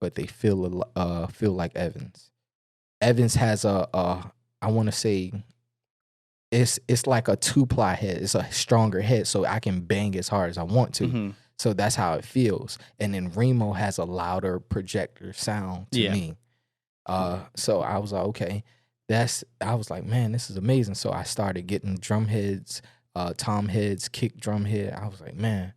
but they feel like Evans. Evans has I want to say it's like a 2-ply head. It's a stronger head, so I can bang as hard as I want to. Mm-hmm. So that's how it feels. And then Remo has a louder projector sound to me. So I was like, okay, I was like, man, this is amazing. So I started getting drum heads, tom heads, kick drum head. I was like, man,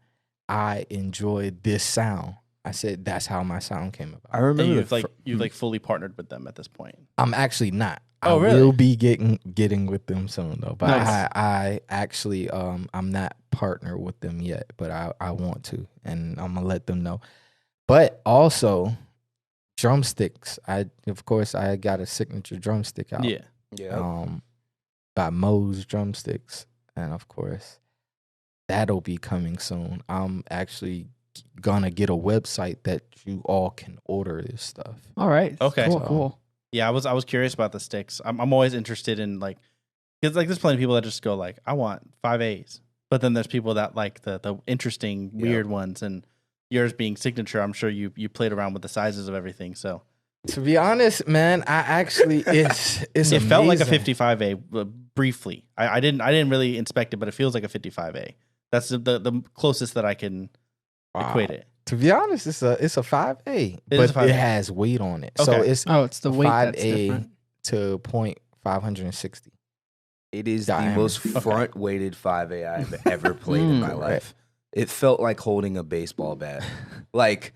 I enjoyed this sound. I said that's how my sound came about. I remember You've fully partnered with them at this point. I'm actually not. Oh, I really? will be getting with them soon though. But Nice. I actually I'm not partnered with them yet, but I want to, and I'm gonna let them know. But also drumsticks. I got a signature drumstick out. Yeah. By Moe's Drumsticks, and of course that'll be coming soon. I'm actually gonna get a website that you all can order this stuff. All right. Okay. Cool. Yeah, I was curious about the sticks. I'm always interested in because there's plenty of people that just go like, I want 5 A's, but then there's people that like the interesting weird ones, and yours being signature. I'm sure you played around with the sizes of everything. So To be honest, man, I actually it's it felt like a amazing. 55A briefly. I didn't really inspect it, but it feels like a 55A. That's the closest that I can equate it. To be honest, it's a 5A, is but a 5A. it has weight on it. So Okay. it's It's the weight that's 5A different. to 0.560. It is Diameter. the most front-weighted 5A I've ever played in my life. It felt like holding a baseball bat. Like,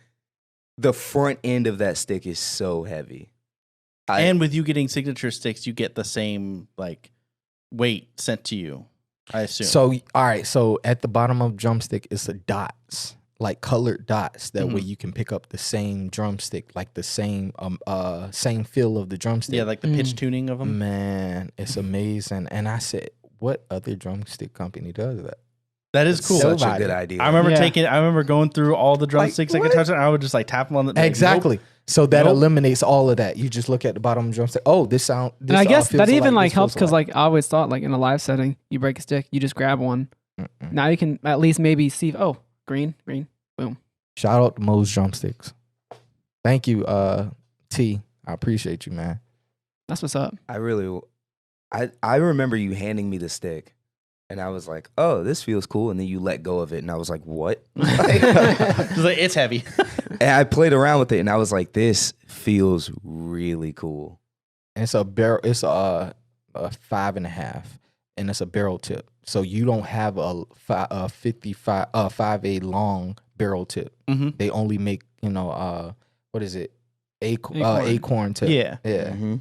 the front end of that stick is so heavy. And with you getting signature sticks, you get the same weight sent to you, I assume. So all right, so at the bottom of drumstick is the dots. like colored dots. That way you can pick up the same drumstick, like the same feel of the drumstick. Yeah, like the pitch tuning of them. Man, it's amazing. And I said, what other drumstick company does that? That is cool. Such a good idea. I remember going through all the drumsticks I could touch, and I would just like tap them on the exactly. Nope. So that eliminates all of that. You just look at the bottom of the drumstick. Oh, this sound. This and I guess that even like helps because like. like I always thought like in a live setting, you break a stick, you just grab one. Now you can at least maybe see. Oh, green, boom. Shout out to Mo's Drumsticks. Thank you, T. I appreciate you, man. That's what's up. I remember you handing me the stick. And I was like, oh, this feels cool. And then you let go of it. And I was like, what? It's heavy. And I played around with it. And I was like, this feels really cool. And it's a barrel. It's a 5.5. And it's a barrel tip. So you don't have a 5A long barrel tip. Mm-hmm. They only make, what is it? Acorn tip. Yeah. Mm-hmm.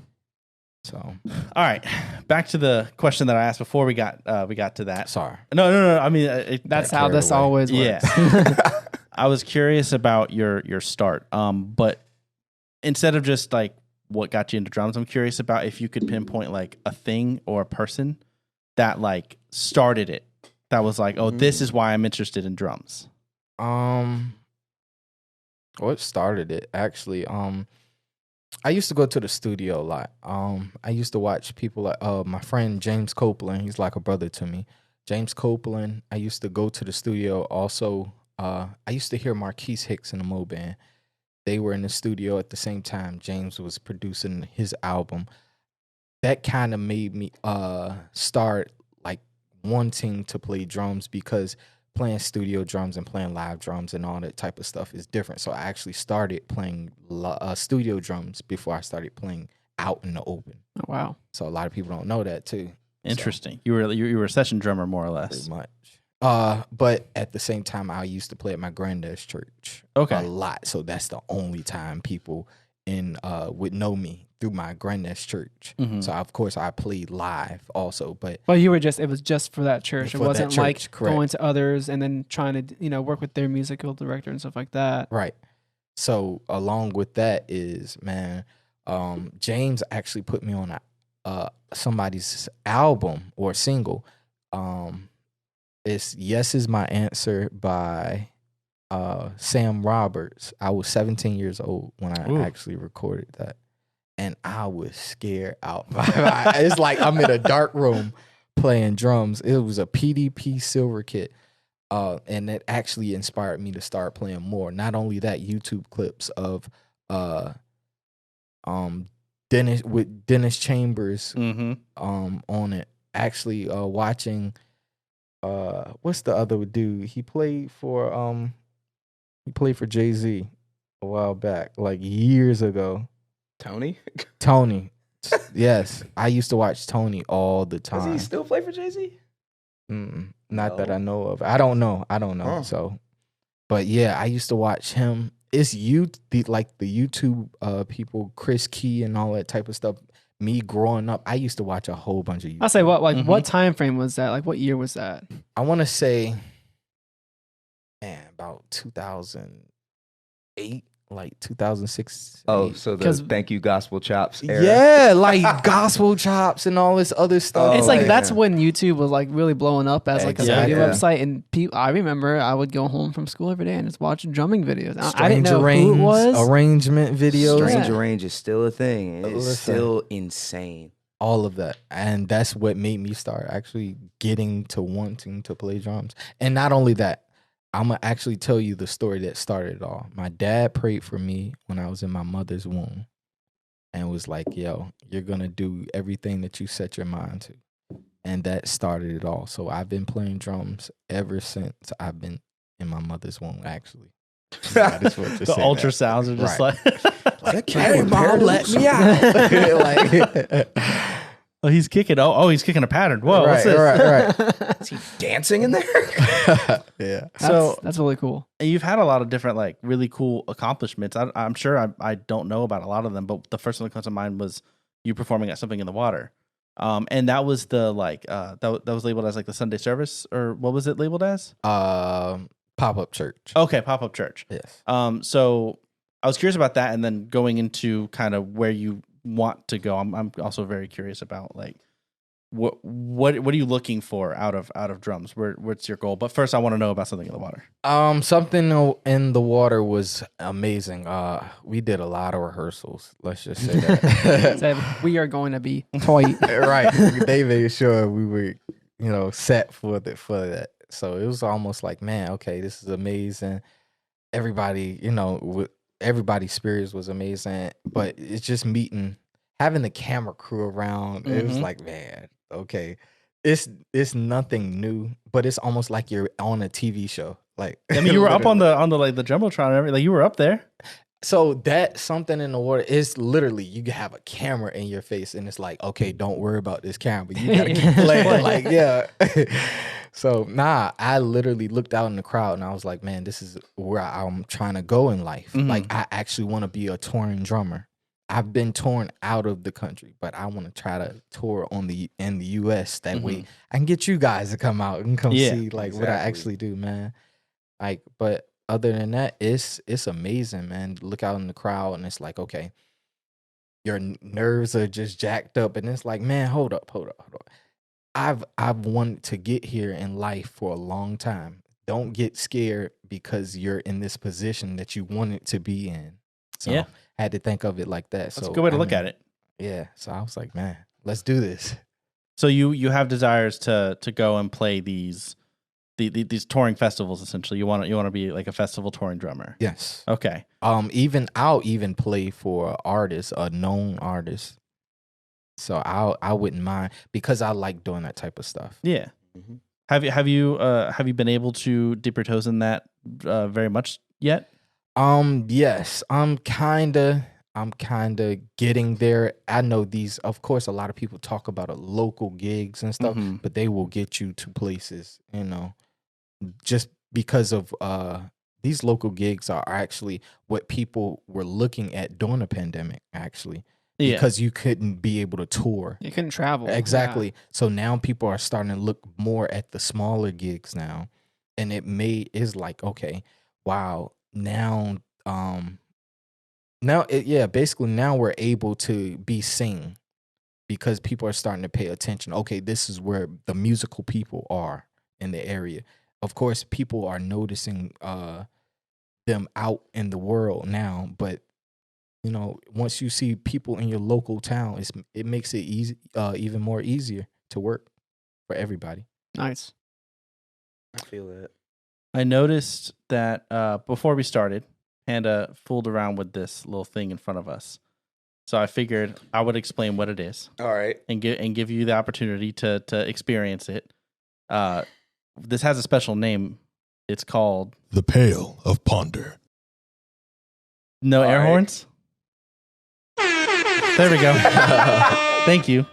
So, all right, back to the question that I asked before we got to that. Sorry. No. I mean, that's how this always works. Yeah. I was curious about your start. But instead of just like what got you into drums, I'm curious about if you could pinpoint like a thing or a person that like started it. That was like, oh, this is why I'm interested in drums. What started it actually? I used to go to the studio a lot. I used to watch people like my friend James Copeland. He's like a brother to me. James Copeland. I used to go to the studio. Also, I used to hear Marquise Hicks and the Mo Band. They were in the studio at the same time. James was producing his album. That kind of made me start like wanting to play drums because playing studio drums and playing live drums and all that type of stuff is different. So I actually started playing studio drums before I started playing out in the open. Oh, wow. So a lot of people don't know that too. Interesting. So, you were a session drummer more or less. Pretty much. But at the same time, I used to play at my granddad's church. Okay. A lot. So that's the only time people would know me through my granddad's church. Mm-hmm. So of course I played live also, but well, it was just for that church. It wasn't like correct. Going to others and then trying to work with their musical director and stuff like that. Right. So along with that is James actually put me on somebody's album or single. It's Yes Is My Answer by Sam Roberts. I was 17 years old when I actually recorded that. And I was scared out. It's like I'm in a dark room playing drums. It was a PDP silver kit. And it actually inspired me to start playing more. Not only that, YouTube clips of Dennis Chambers on it. Actually watching what's the other dude? He played for Jay-Z a while back, like years ago. Tony. Yes. I used to watch Tony all the time. Does he still play for Jay-Z? Not that I know of. I don't know. Huh. So, but yeah, I used to watch him. It's the YouTube people, Chris Key and all that type of stuff. Me growing up, I used to watch a whole bunch of YouTube. I'll say what time frame was that? Like what year was that? I want to say, about 2008. Like 2006. Oh, so the Thank You Gospel Chops era. Yeah, like Gospel Chops and all this other stuff. It's like that's when YouTube was like really blowing up as like a video website. And I remember I would go home from school every day and just watch drumming videos. I didn't know who it was. Arrangement videos. Strange Arrange is still a thing. It's still insane. All of that. And that's what made me start actually getting to wanting to play drums. And not only that, I'm going to actually tell you the story that started it all. My dad prayed for me when I was in my mother's womb and was like, yo, you're going to do everything that you set your mind to. And that started it all. So I've been playing drums ever since I've been in my mother's womb, actually. The ultrasounds are just like hey, Mom, let me out. Oh, he's kicking. Oh, he's kicking a pattern. Whoa, right, what's this? Right. Is he dancing in there? Yeah. That's really cool. And you've had a lot of different, like, really cool accomplishments. I'm sure I don't know about a lot of them, but the first one that comes to mind was you performing at Something in the Water. And that was the, like, that was labeled as, like, the Sunday service, or what was it labeled as? Pop-up church. Okay, pop-up church. Yes. So I was curious about that, and then going into kind of where you want to go. I'm also very curious about like what are you looking for out of drums? What's your goal? But first, I want to know about something in the water. Something in the water was amazing. We did a lot of rehearsals. Let's just say that. Said, we are going to be tight. Right. They made sure we were, set for that. So it was almost like, man, okay, this is amazing. Everybody, everybody's spirits was amazing, but it's just having the camera crew around. It was like, man, okay, it's nothing new, but it's almost like you're on a TV show. Like, I mean, you were up on the like the jumbotron and everything. Like, you were up there. So that something in the water is literally you have a camera in your face, and it's like, okay, don't worry about this camera. You gotta keep playing. Like, yeah. So I literally looked out in the crowd, and I was like, man, this is where I'm trying to go in life. Like, I actually want to be a touring drummer. I've been torn out of the country, but I want to try to tour in the US. That way I can get you guys to come out and come see like what I actually do, man. Like, but other than that, it's amazing, man. Look out in the crowd, and it's like, okay, your nerves are just jacked up, and it's like, man, hold up. I've wanted to get here in life for a long time. Don't get scared because you're in this position that you wanted to be in. So I had to think of it like that. That's a good way to look at it. Yeah. So I was like, man, let's do this. So you have desires to go and play these touring festivals. Essentially, you want to be like a festival touring drummer. Yes. Okay. I'll even play for artists, a known artist. So I wouldn't mind because I like doing that type of stuff. Yeah. Mm-hmm. Have you been able to dip your toes in that very much yet? Yes. I'm kind of getting there. I know of course, a lot of people talk about local gigs and stuff, but they will get you to places, just because of these local gigs are actually what people were looking at during the pandemic, actually. Yeah. Because you couldn't be able to tour. You couldn't travel. Exactly. Yeah. So now people are starting to look more at the smaller gigs now. And is like, okay, wow, basically now we're able to be seen because people are starting to pay attention. Okay, this is where the musical people are in the area. Of course, people are noticing them out in the world now, but once you see people in your local town, it makes it easy, even more easier to work for everybody. Nice. I feel that. I noticed that before we started, Panda fooled around with this little thing in front of us. So I figured I would explain what it is. All right. And give you the opportunity to experience it. This has a special name. It's called the Pail of Ponder. No air horns? There we go. Thank you.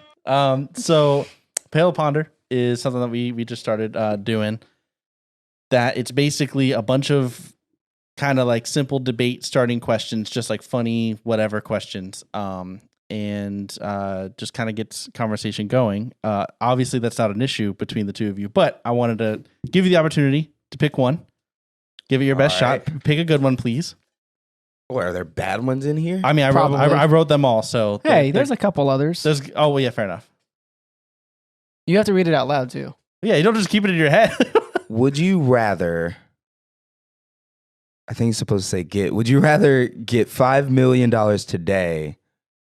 So Pail of Ponder is something that we just started doing. That it's basically a bunch of kind of like simple debate starting questions, just like funny whatever questions, and just kind of gets conversation going. Obviously, that's not an issue between the two of you, but I wanted to give you the opportunity to pick one. Give it your best shot. Pick a good one, please. What, are there bad ones in here? I mean, I wrote them all, so... Hey, there's a couple others. Oh, well, yeah, fair enough. You have to read it out loud, too. Yeah, you don't just keep it in your head. Would you rather... I think it's supposed to say would you rather get $5 million today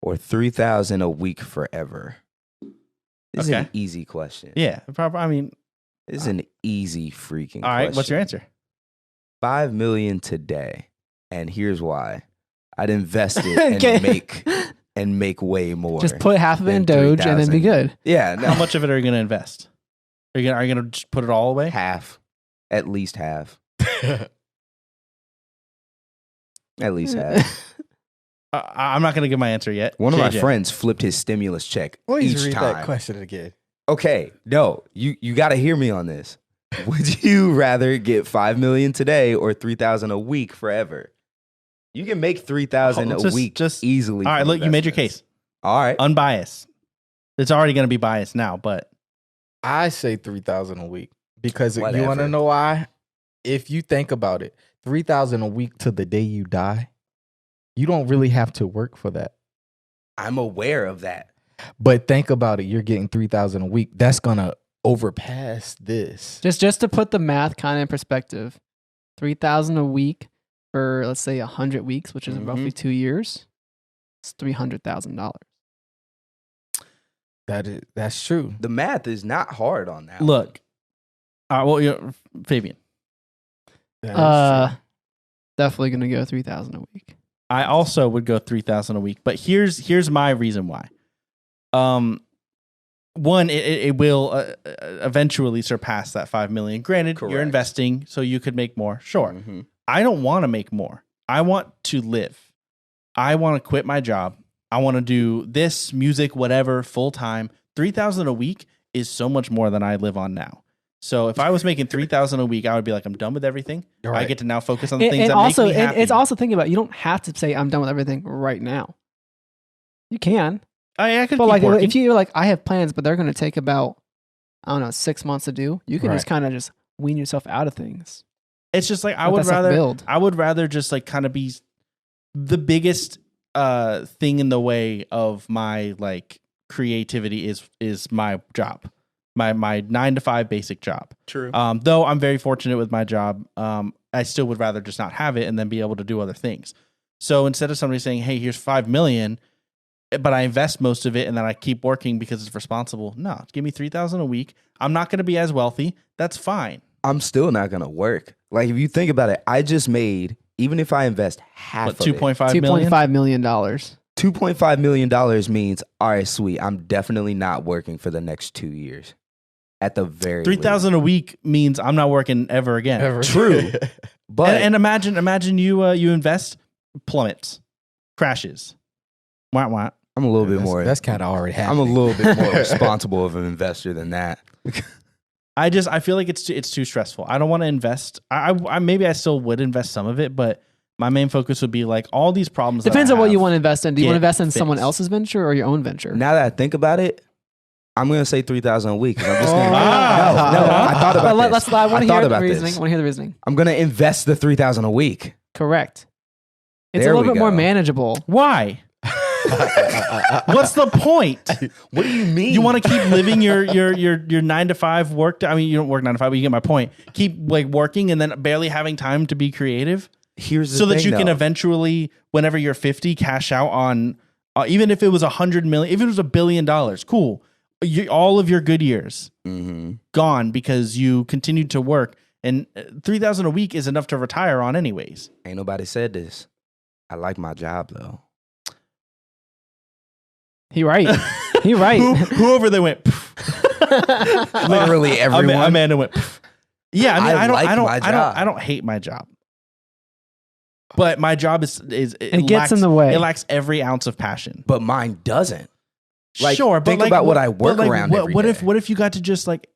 or $3,000 a week forever? This is an easy question. Yeah, probably. I mean... This is an easy freaking question. All right, what's your answer? $5 million today. And here's why. I'd invest it and make way more. Just put half of it in Doge and then be good. Yeah. No. How much of it are you going to invest? Are you going to just put it all away? Half. At least half. At least half. I'm not going to give my answer yet. One of my friends flipped his stimulus check Please read each time. that question again. Okay. No, you got to hear me on this. Would you rather get $5 million today or $3,000 a week forever? You can make $3,000 a week just easily. All right, look, you made your case. All right, unbiased. It's already going to be biased now, but I say $3,000 a week because you want to know why? if you think about it, 3,000 a week to the day you die, you don't really have to work for that. I'm aware of that. But think about it, you're getting 3,000 a week. That's gonna overpass this. Just to put the math kind of in perspective, 3,000 a week for let's say 100 weeks, which is roughly 2 years, it's $300,000. That's true. The math is not hard on that. Look, Fabian. Definitely gonna go 3,000 a week. I also would go 3,000 a week, but here's my reason why. One, it will eventually surpass that 5 million. Granted, Correct. You're investing, so you could make more. Sure. Mm-hmm. I don't want to make more. I want to live. I want to quit my job. I want to do this, music, whatever, full time. 3,000 a week is so much more than I live on now. So if I was making 3,000 a week, I would be like, I'm done with everything. Right. I get to now focus on the things And that also, make me happy. it's also thinking about, you don't have to say I'm done with everything right now. You can. I could But keep like, working. if you're like, I have plans, but they're going to take about, I don't know, 6 months to do. You can Right. just kind of just wean yourself out of things. It's just like Let that stuff build. I would rather just like kind of be the biggest thing in the way of my like creativity is my job. My 9 to 5 basic job. True. Though I'm very fortunate with my job, I still would rather just not have it and then be able to do other things. So instead of somebody saying, "Hey, here's 5 million," but I invest most of it and then I keep working because it's responsible. No, give me 3,000 a week. I'm not going to be as wealthy. That's fine. I'm still not going to work. Like, if you think about it, I just made, even if I invest half What, of it, $2.5 million? $2.5 million. $2.5 million means, all right, sweet, I'm definitely not working for the next 2 years. At the very 3,000 a week means I'm not working ever again. Ever. True. But And imagine you invest, plummets, crashes. Wah, wah. I'm a little bit more. That's kind of already I'm happening. a little bit more responsible of an investor than that. I feel like it's too stressful. I don't want to invest. I maybe I still would invest some of it, but my main focus would be like all these problems. Depends that I on what you have. want to invest in. Do you get want to invest in fixed. someone else's venture or your own venture? Now that I think about it, I'm gonna say 3,000 a week. 'Cause I'm just gonna, Wow. no. I thought about But this. I want to hear the about reasoning. this. I want to hear the reasoning. I'm gonna invest the 3,000 a week. Correct. It's There a we little bit more go. manageable. Why? What's the point? What do you mean? You want to keep living your 9 to 5 work? I mean, you don't work 9 to 5, but you get my point. Keep like working and then barely having time to be creative, Here's the so that thing, you can though. eventually, whenever you're 50, cash out on. Even if it was 100 million, if it was $1 billion, cool. All of your good years gone because you continued to work, and 3,000 a week is enough to retire on, anyways. Ain't nobody said this. I like my job though. He right. He right. Who over there went? Literally everyone. Amanda went. Yeah, I mean, I like my job. I don't hate my job, but my job It gets in the way. It lacks every ounce of passion. But mine doesn't. Like, Sure, but think like, about what I work but like, around What, every what day. if you got to just like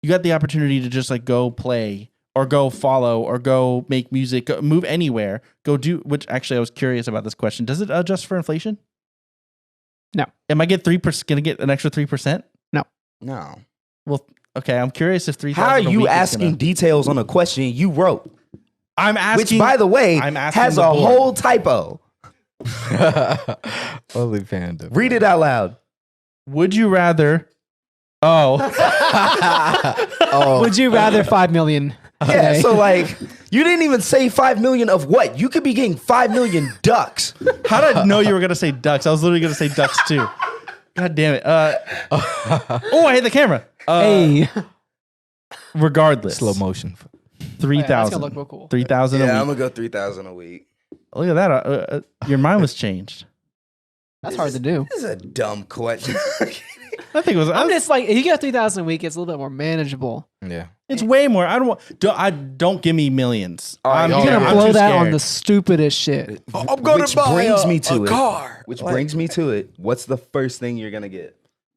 you got the opportunity to just like go play or go follow or go make music, go, move anywhere, go do. Which actually, I was curious about this question. Does it adjust for inflation? No. Am I get 3%? Gonna get an extra 3%? No. Well, okay. I'm curious if 3,000. How are a you week is asking gonna- details on a question you wrote? I'm Which, asking. by the way, I'm asking has the a board. whole typo. Holy panda. Read it out loud. Would you rather? Oh, Oh, Would you rather 5 million? Yeah, today? so like, you didn't even say 5 million of what? You could be getting 5 million ducks. how did I know you were gonna say ducks? I was literally gonna say ducks too. God damn it! Oh, I hit the camera. Hey. Regardless, slow motion. 3,000. That's gonna look real cool. 3,000 Yeah, a I'm week. gonna go 3,000 a week. Look at that. Your mind was changed. That's hard to do. This is a dumb question. I think it was. I'm just like, if you get 3,000 a week, it's a little bit more manageable. Yeah. It's way more. I don't want. Don't give me millions. right, I'm, you're You're Yeah, gonna I'm blow too that on scared. the stupidest shit. I'm Which brings me to it. car. Which brings me to it. What's the first thing you're gonna get?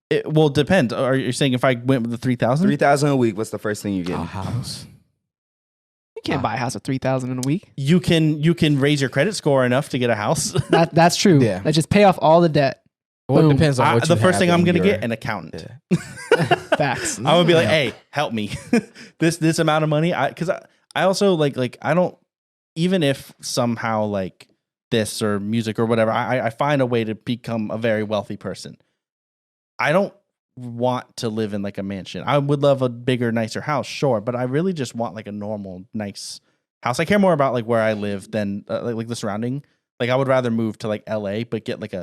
It will depend. Are you saying if I went with the 3,000? 3,000 a week. What's the first thing you get? A house. You can't buy a house with 3,000 in a week. You can raise your credit score enough to get a house. That's true. Yeah. That just pay off all the debt. Well, it Boom. depends on what The you first have thing I'm in gonna your- get an accountant. Yeah. Facts. I'm gonna be like, hey, help me. this amount of money, because I also like I don't, even if somehow like this or music or whatever, I find a way to become a very wealthy person. I don't want to live in like a mansion. I would love a bigger, nicer house, sure, but I really just want like a normal, nice house. I care more about like where I live than like the surrounding. Like I would rather move to like LA, but get like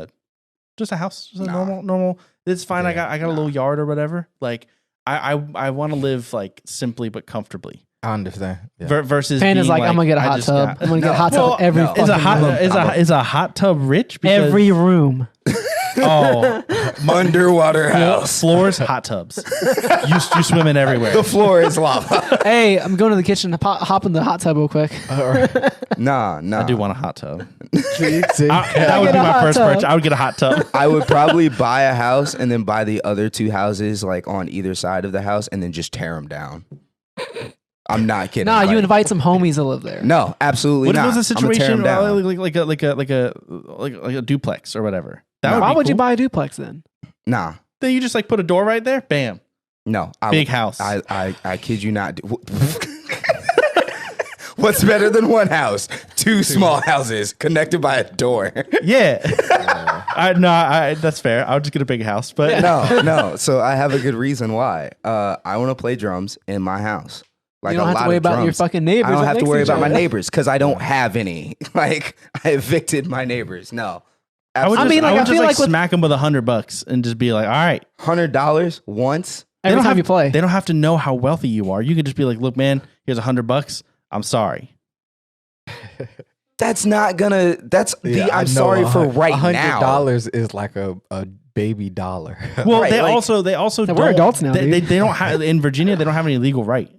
just a house, just a normal. It's fine. I got a little yard or whatever. Like I want to live like simply but comfortably. I understand. Yeah. Versus Panda's being like, I'm gonna get a hot tub. I'm gonna get a hot tub every. Is a hot tub rich? Because, every room. Oh, underwater house. Floors, hot tubs. You swim in everywhere. The floor is lava. Hey, I'm going to the kitchen to hop in the hot tub real quick. Nah. I do want a hot tub. That would be my first purchase. I would get a hot tub. I would probably buy a house and then buy the other 2 houses like on either side of the house and then just tear them down. I'm not kidding. Nah, you invite some homies to live there. No, absolutely what not. What was the situation like a a duplex or whatever? Why would you buy a duplex then? Nah. Then you just like put a door right there. Bam. No. Big house. I kid you not. What's better than one house? 2 small houses connected by a door. Yeah. That's fair. I'll just get a big house. But no. So I have a good reason why. I want to play drums in my house. Like you don't have to worry about your fucking neighbors. I don't have to worry about my neighbors because I don't have any. Like I evicted my neighbors. No. I would just smack them with $100 and just be like, all right. $100 once? Every time you play. They don't have to know how wealthy you are. You could just be like, look, man, here's $100. I'm sorry. That's not gonna. I'm sorry for right now. $100 is like a baby dollar. Well, right, they also we're adults now. They don't have in Virginia. They don't have any legal right.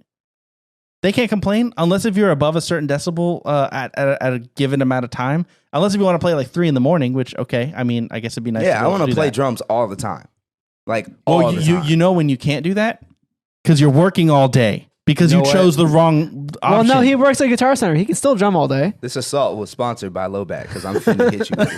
They can't complain unless if you're above a certain decibel at a given amount of time. Unless if you want to play like 3 a.m, which okay, I mean, I guess it'd be nice. Yeah, I want to play drums all the time. Like you know when you can't do that because you're working all day. Because you chose the wrong option. Well, no, he works at Guitar Center. He can still drum all day. This assault was sponsored by LOWBAT because I'm finna hit you with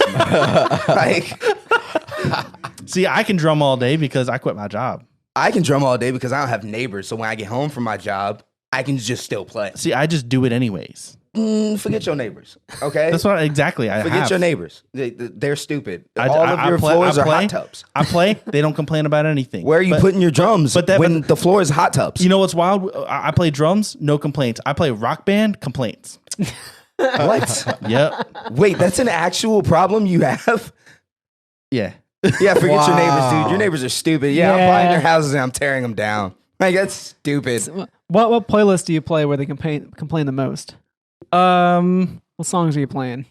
this. See, I can drum all day because I quit my job. I can drum all day because I don't have neighbors. So when I get home from my job, I can just still play. See, I just do it anyways. Forget your neighbors, okay? That's what exactly I Forget have. your neighbors. They're stupid. All of your floors are hot tubs. I play. They don't complain about anything. Where are you putting your drums when the floor is hot tubs? You know what's wild? I play drums, no complaints. I play rock band, complaints. What? Yep. Wait, that's an actual problem you have? Yeah. Yeah, forget your neighbors, dude. Your neighbors are stupid. Yeah, I'm buying their houses and I'm tearing them down. Like, that's stupid. What playlist do you play where they complain the most? What songs are you playing?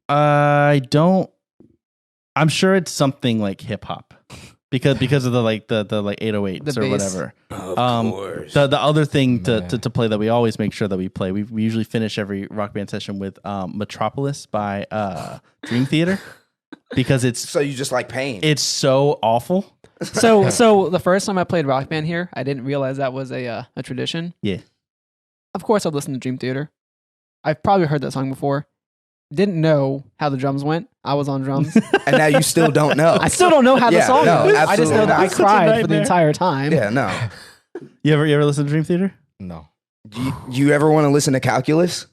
I don't. I'm sure it's something like hip hop, because of the 808s or whatever. Of course. The other thing to play that we always make sure that we play. We usually finish every rock band session with Metropolis by Dream Theater, because it's so you just like pain. It's so awful. So the first time I played Rock Band here, I didn't realize that was a tradition. Yeah. Of course, I've listened to Dream Theater. I've probably heard that song before. Didn't know how the drums went. I was on drums. And now you still don't know. I still don't know how the song goes. I just know that I It's such a cried for the nightmare. entire time. Yeah, no. You ever listen to Dream Theater? No. Do you ever want to listen to calculus?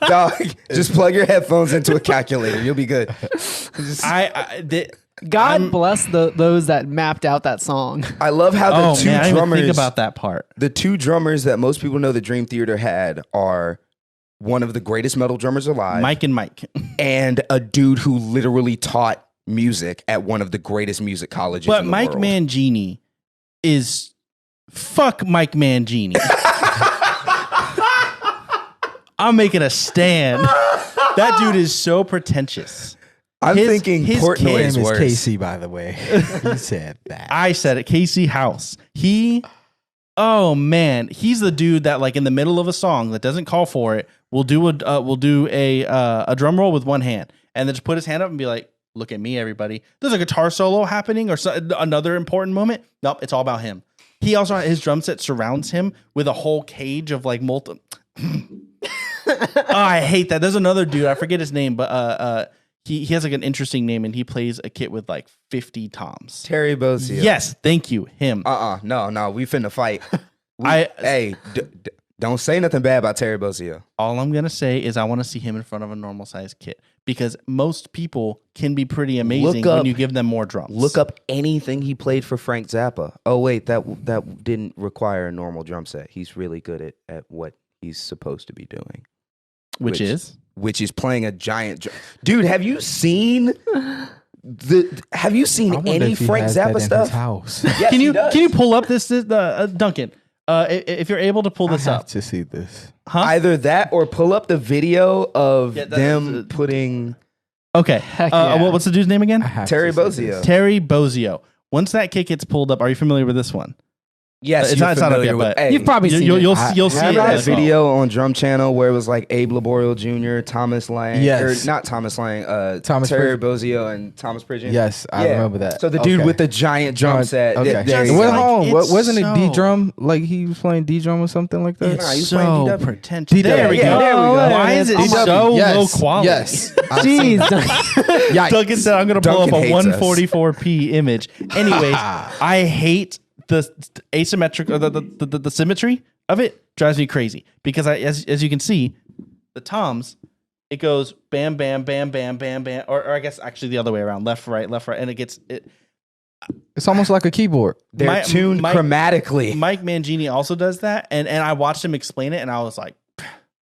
Dog, just plug your headphones into a calculator. You'll be good. God bless those that mapped out that song. I love how the two I didn't drummers. even think about that part. The 2 drummers that most people know the Dream Theater had are one of the greatest metal drummers alive, Mike and Mike, and a dude who literally taught music at one of the greatest music colleges. But in the Mike world. Mangini is fuck Mike Mangini. I'm making a stand. That dude is so pretentious. I'm thinking his Portnoy is Name is worse. Casey, by the way. He said that. I said it. Casey House. Oh man, he's the dude that like in the middle of a song that doesn't call for it will do a drum roll with one hand and then just put his hand up and be like, "Look at me, everybody." There's a guitar solo happening or another important moment. Nope, it's all about him. He also his drum set surrounds him with a whole cage of like multi. I hate that. There's another dude. I forget his name, but he has like an interesting name and he plays a kit with like 50 toms. Terry Bozzio. Yes, thank you. Him. No, we finna fight. Don't say nothing bad about Terry Bozzio. All I'm gonna say is I want to see him in front of a normal sized kit because most people can be pretty amazing when you give them more drums. Look up anything he played for Frank Zappa. Oh wait, that didn't require a normal drum set. He's really good at what he's supposed to be doing, which is playing a giant. Dude, have you seen any Frank Zappa stuff? House. Yes, can you pull up this Duncan? If you're able to pull this up to see this, either that or pull up the video of them putting. Okay, what's the dude's name again? Terry Bozzio. Terry Bozzio. Once that kit gets pulled up, are you familiar with this one? Yes, it's not up yet, but you've probably seen you'll it. see it. A video on Drum Channel where it was like Abe Laboriel Jr., Thomas Lang, or not Thomas Lang, Terry Bozzio and Thomas Pridgeon. Yes, I remember that. So the dude with the giant drum set. Okay. Wasn't it D drum? Like he was playing D drum or something like that? It's so pretentious. There we go. Why is it so low quality? Yes. Jeez. Duncan said I'm going to pull up a 144p image. Anyways, I hate the asymmetric or the symmetry of it drives me crazy because as you can see, the toms, it goes bam bam bam bam bam bam, or I guess actually the other way around, left right, and it's almost like a keyboard. They're tuned chromatically. Mike Mangini also does that, and I watched him explain it, and I was like,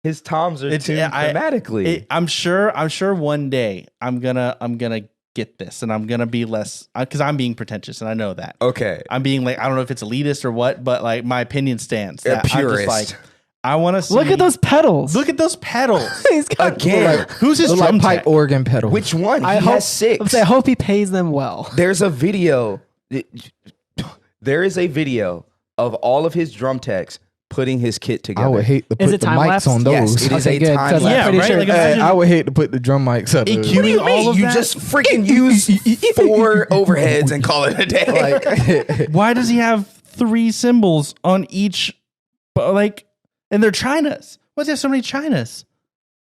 his toms are tuned chromatically. I'm sure one day I'm gonna get this, and I'm gonna be less because I'm being pretentious, and I know that. Okay, I'm being like, I don't know if it's elitist or what, but like my opinion stands. A purist. I'm just like, I want to see. Look at those pedals. Look at those pedals. He's got again. Who's his drum pipe tech? organ pedal? Which one? He has 6. I hope he pays them well. There's a video. There is a video of all of his drum techs putting his kit together. I would hate to put the mics on those. Yes, it is a time lapse. Yeah, right? Sure. Like, I would hate to put the drum mics up. EQing What do you all mean? of You that? just freaking use 4 overheads and call it a day. Like, why does he have 3 cymbals on each? Like, and they're Chinas. Why does he have so many Chinas?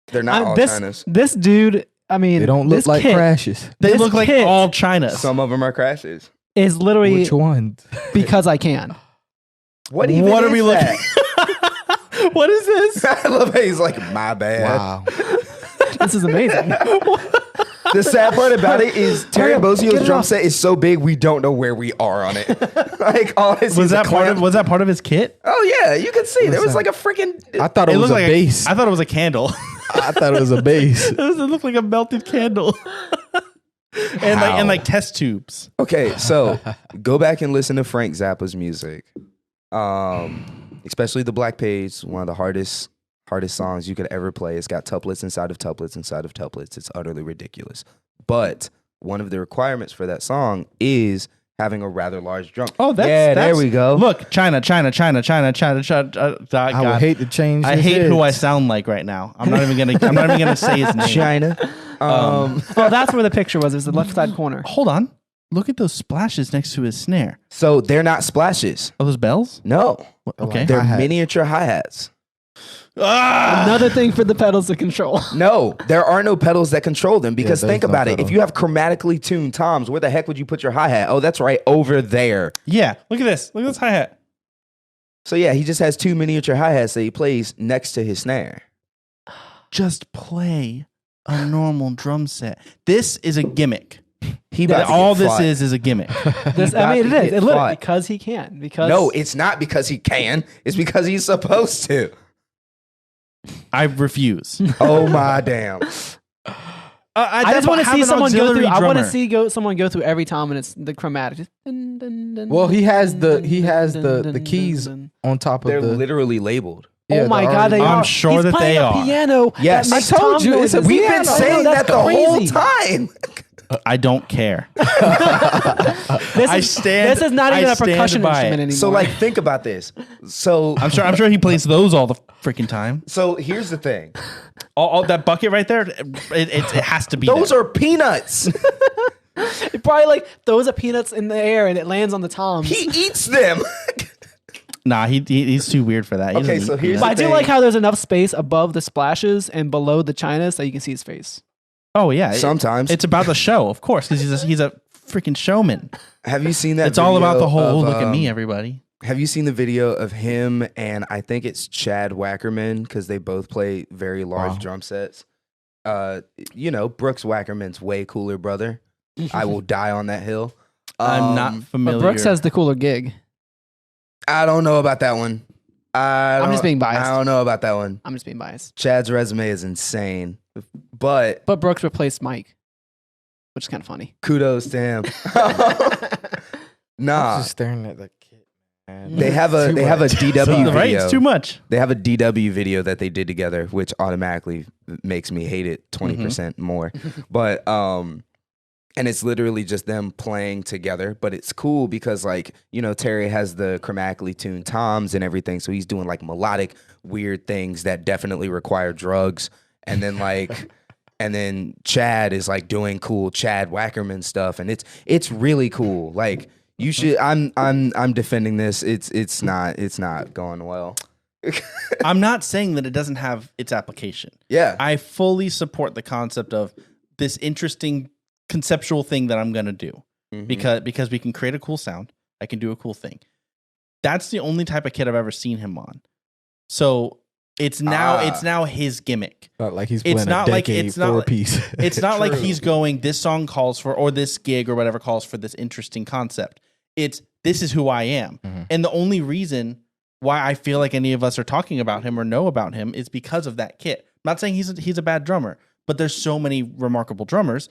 They're not all Chinas. This dude, I mean, they don't look like crashes. They look like all Chinas. Some of them are crashes. Is literally which one? Because I can. What are we looking at? What is this? I love how he's like, my bad. Wow. This is amazing. The sad part about it is Terry Bozzio's drum set is so big we don't know where we are on it. Like all his was that part of his kit? Oh yeah, you could see there was like a freaking. I thought it was a bass. I thought it was a candle. I thought it was a bass. It looked like a melted candle. and like test tubes. Okay, so go back and listen to Frank Zappa's music. Especially the Black Page, one of the hardest songs you could ever play. It's got tuplets inside of tuplets inside of tuplets. It's utterly ridiculous. But one of the requirements for that song is having a rather large drum. Oh, there we go. Look, China. I would hate to change. I hate who I sound like right now. I'm not even gonna say his name. China. Well, that's where the picture was. It was the left side corner. Hold on. Look at those splashes next to his snare. So they're not splashes. Are those bells? No. Okay. They're miniature hi-hats. Another thing for the pedals to control. No, there are no pedals that control them because think about it. If you have chromatically tuned toms, where the heck would you put your hi-hat? Oh, that's right, over there. Yeah, look at this. Look at this hi-hat. So yeah, he just has 2 miniature hi-hats that he plays next to his snare. Just play a normal drum set. This is a gimmick. All this is a gimmick. It is. It literally because he can. Because no, it's not because he can. It's because he's supposed to. I refuse. Oh my damn! I just want to see someone go through. I want to see someone go through every tom and it's the chromatic. Just dun, dun, dun, well, he has the keys on top of They're literally labeled. Oh my God, they are. I'm sure that they are. Piano. Yes, I told you. We've been saying that the whole time. I don't care. This is not even a percussion instrument anymore. So, like, think about this. So, I'm sure he plays those all the freaking time. So here's the thing. All that bucket right there, it has to be. Those are peanuts. It probably like throws a peanuts in the air and it lands on the toms. He eats them. Nah, he's too weird for that. Okay, so here's. But I do like how there's enough space above the splashes and below the chinas that you can see his face. Oh yeah, sometimes it's about the show, of course, because he's a freaking showman. Have you seen that? It's all about the whole look at me, everybody. Have you seen the video of him and I think it's Chad Wackerman because they both play very large drum sets? Brooks Wackerman's way cooler brother. I will die on that hill. I'm not familiar. But Brooks has the cooler gig. I don't know about that one. I'm just being biased. I don't know about that one. I'm just being biased. Chad's resume is insane, but Brooks replaced Mike, which is kind of funny. Kudos to him. Nah, I'm just staring at the kid. Man. They have a DW video. Right? It's too much. They have a DW video that they did together, which automatically makes me hate it 20% more. But and it's literally just them playing together. But it's cool because Terry has the chromatically tuned toms and everything, so he's doing like melodic weird things that definitely require drugs. And then and then Chad is like doing cool Chad Wackerman stuff, and it's really cool. Like you should. I'm defending this. It's not going well. I'm not saying that it doesn't have its application. Yeah, I fully support the concept of this interesting conceptual thing that I'm going to do because we can create a cool sound. I can do a cool thing. That's the only type of kit I've ever seen him on. So it's now his gimmick. Like he's playing a decade four-piece. It's not like he's going, this song calls for, or this gig or whatever calls for this interesting concept. It's, this is who I am. And the only reason why I feel like any of us are talking about him or know about him is because of that kit. I'm not saying he's a bad drummer, but there's so many remarkable drummers.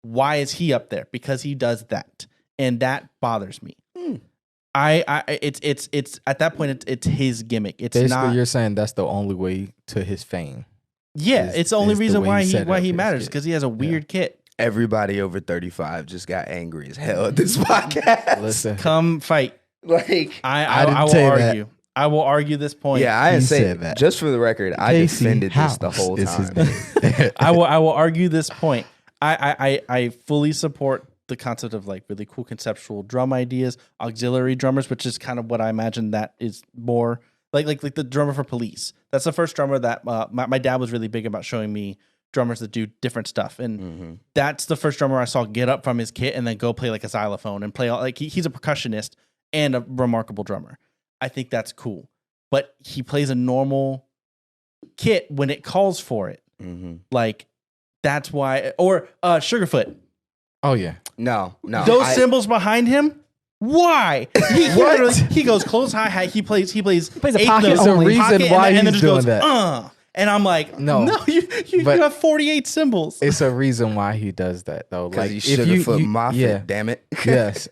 Why is he up there? Because he does that, and that bothers me. It's at that point it's his gimmick. It's basically not. You're saying that's the only way to his fame. Yeah, it's the only reason why he matters because he has a weird kit. Everybody over 35 just got angry as hell at this podcast. Listen, come fight. I will argue. That. I will argue this point. Yeah, I didn't say that. Just for the record, I defended this the whole time. I will argue this point. I fully support the concept of like really cool conceptual drum ideas, auxiliary drummers, which is kind of what I imagine that is more like the drummer for Police. That's the first drummer that my dad was really big about showing me drummers that do different stuff. And that's the first drummer I saw get up from his kit and then go play like a xylophone and play like he's a percussionist and a remarkable drummer. I think that's cool. But he plays a normal kit when it calls for it. Like, that's why, or Sugarfoot. Oh yeah, no. Those cymbals behind him. Why? He goes close hi hat. He plays a pocket. There's a reason why he's doing that. And I'm like, no, you have 48 cymbals. It's a reason why he does that though. Like he's Sugarfoot Mafia. Damn it. Yes.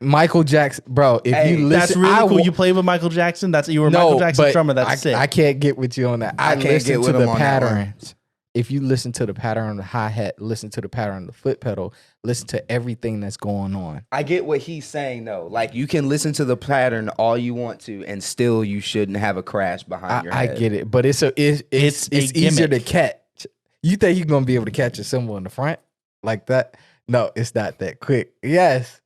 Michael Jackson, bro. If you listen, that's really cool. You play with Michael Jackson. You were Michael Jackson's drummer. That's sick. I can't get with you on that. I can't get with the patterns. If you listen to the pattern on the hi-hat, listen to the pattern on the foot pedal, listen to everything that's going on. I get what he's saying, though. Like, you can listen to the pattern all you want to, and still you shouldn't have a crash behind your head. I get it, but it's easier to catch. You think you're going to be able to catch a cymbal in the front like that? No, it's not that quick. Yes.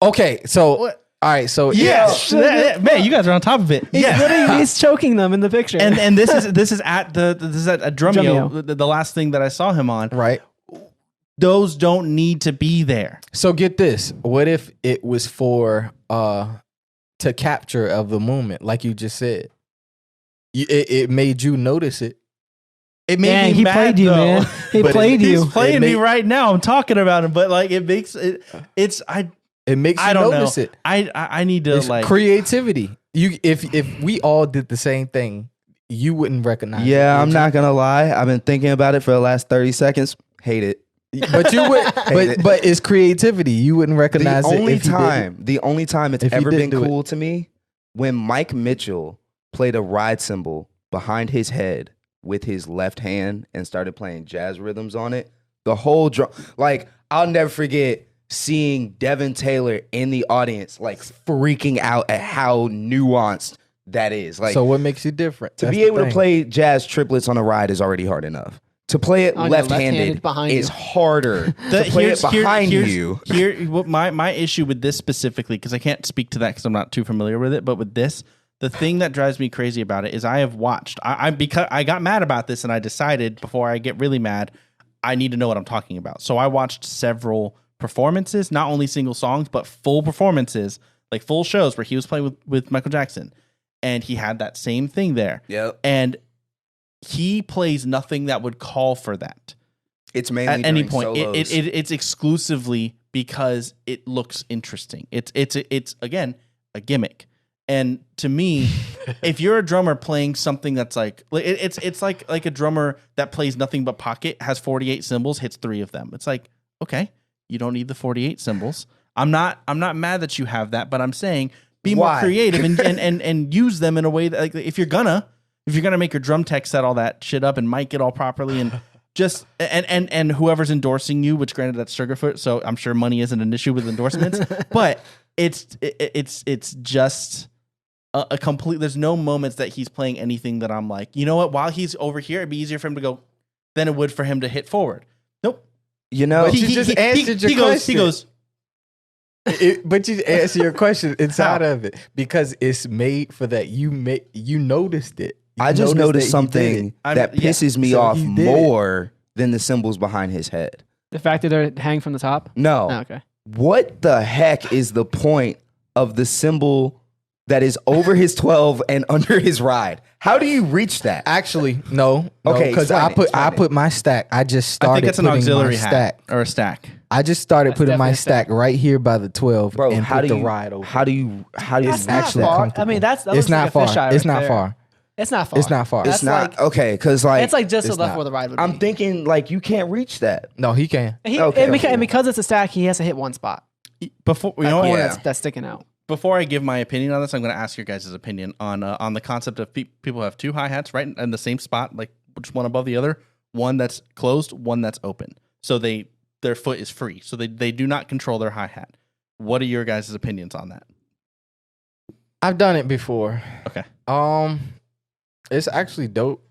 Okay, so... What? All right, so man, you guys are on top of it. He's choking them in the picture. And this is at a Drumeo, the last thing that I saw him on. Right. Those don't need to be there. So get this. What if it was for to capture of the moment, like you just said? It made you notice it. It made me mad, played you, though. man. He played you. He's playing me right now. I'm talking about him, but like it makes it. It makes you notice it. I need to it's creativity. If we all did the same thing, you wouldn't recognize it. Yeah, I'm not gonna lie. I've been thinking about it for the last 30 seconds. Hate it. But you would but it's creativity. You wouldn't recognize the only it. The only time it's ever been cool to me when Mike Mitchell played a ride cymbal behind his head with his left hand and started playing jazz rhythms on it. The whole drum, like I'll never forget seeing Devon Taylor in the audience, like freaking out at how nuanced that is. Like, so what makes you different? To be able to play jazz triplets on a ride is already hard enough. To play it left-handed is harder. To play it behind you. My issue with this specifically, because I can't speak to that because I'm not too familiar with it, but with this, the thing that drives me crazy about it is I have watched. Because I got mad about this and I decided before I get really mad, I need to know what I'm talking about. So I watched several performances, not only single songs, but full performances, like full shows where he was playing with Michael Jackson, and he had that same thing there. Yep. And he plays nothing that would call for that. It's mainly at any point. solos. It's exclusively because it looks interesting. It's again a gimmick. And to me, if you're a drummer playing something that's like it's like a drummer that plays nothing but pocket, has 48 cymbals, hits 3 of them. It's like, okay, you don't need the 48 cymbals. I'm not mad that you have that, but I'm saying be more creative and use them in a way that, like, if you're gonna make your drum tech set all that shit up and mic it all properly and just and whoever's endorsing you, which granted that's Sugarfoot, so I'm sure money isn't an issue with endorsements, but it's just a complete. There's no moments that he's playing anything that I'm like, you know what? While he's over here, it'd be easier for him to go than it would for him to hit forward. Nope. You know, But you just answered your question. He goes. But you answer your question inside of it because it's made for that. You noticed it. I just noticed something that pisses me off he did more than the cymbals behind his head. The fact that they're hanging from the top? No. Oh, okay. What the heck is the point of the cymbal that is over his 12 and under his ride? How do you reach that? Actually, no. Okay, because explain I it. put my stack. I just I started think it's an putting auxiliary my hat stack. or a stack. I just started That's putting my definitely a stack. stack right here by the 12 Bro, and how put do the you ride over. how do you That's not actually far. comfortable. I mean, that It's looks not like a far. fisheye It's right not there. far. It's not far. It's not far. That's It's not like, okay because like it's like just it's enough not. where the ride would be. I'm thinking like you can't reach that. No, he can. And because it's a stack, he has to hit one spot. Before you know what? Yeah. That's sticking out. Before I give my opinion on this, I'm going to ask your guys' opinion on the concept of people have 2 hi-hats right in the same spot, like just one above the other, one that's closed, one that's open. So their foot is free. So they do not control their hi-hat. What are your guys' opinions on that? I've done it before. Okay. It's actually dope.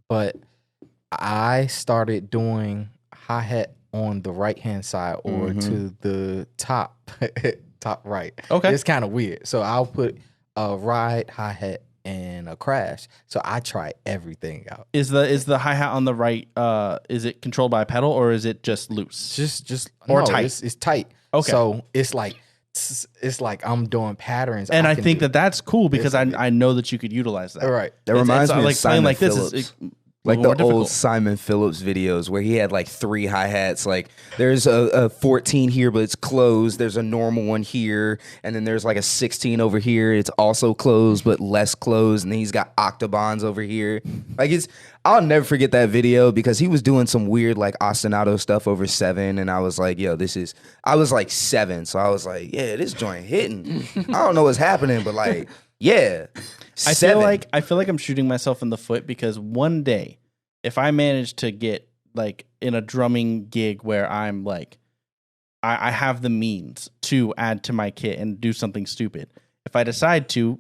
But I started doing hi-hat on the right-hand side or to the top right. Okay. It's kind of weird. So I'll put a ride, hi-hat, and a crash. So I try everything out. Is the hi-hat on the right, is it controlled by a pedal or is it just loose? Just Or no, tight. It's tight. Okay. So it's like I'm doing patterns. And I can think do. that's cool because It's- I know that you could utilize that. All right. That reminds me of like Simon playing like Phillips. this is Like more the old difficult. Simon Phillips videos where he had like 3 hi-hats. Like there's a 14 here, but it's closed. There's a normal one here. And then there's like a 16 over here. It's also closed, but less closed. And then he's got octobans over here. Like I'll never forget that video because he was doing some weird like ostinato stuff over 7. And I was like, yo, I was like 7. So I was like, yeah, this joint hitting. I don't know what's happening, but like, yeah. I 7. feel like I'm shooting myself in the foot because one day, if I manage to get like in a drumming gig where I'm like, I have the means to add to my kit and do something stupid. If I decide to,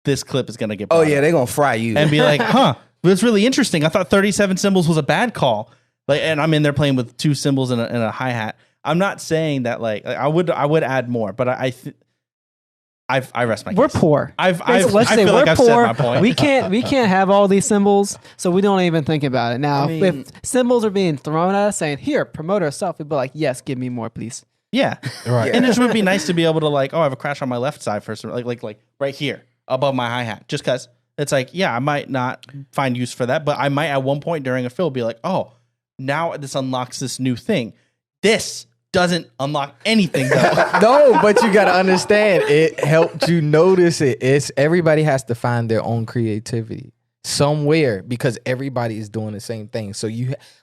this clip is gonna get Oh brought yeah, up they're gonna fry you. and be like, huh, that's really interesting. I thought 37 cymbals was a bad call. Like, and I'm in there playing with 2 cymbals and a hi hat. I'm not saying that like I would add more, but I rest my case. We're poor. Let's I feel say like we're I've said poor. my point. We can't have all these symbols, so we don't even think about it. Now, I mean- if symbols are being thrown at us, saying "Here, promote our stuff," we'd be like, "Yes, give me more, please." Yeah. Right. And it just would be nice to be able to like, oh, I have a crash on my left side first, like right here above my hi-hat. Just because it's like, yeah, I might not find use for that, but I might at one point during a fill be like, oh, now this unlocks this new thing. This doesn't unlock anything though. No, but you got to understand, it helped you notice it. It's everybody has to find their own creativity somewhere because everybody is doing the same thing. So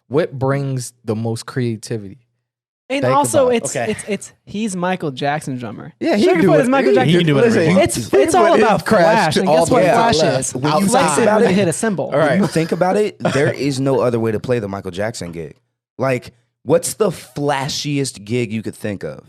what brings the most creativity? And Think also, about it. it's he's Michael Jackson drummer. Yeah, he Sugarfoot can do it. is Michael He Jackson. can do whatever he wants. It's all about flash. And guess what Yeah. flash is? When you Flash think it about when it- you hit a cymbal. All right. When you think about it, there is no other way to play the Michael Jackson gig. Like, what's the flashiest gig you could think of?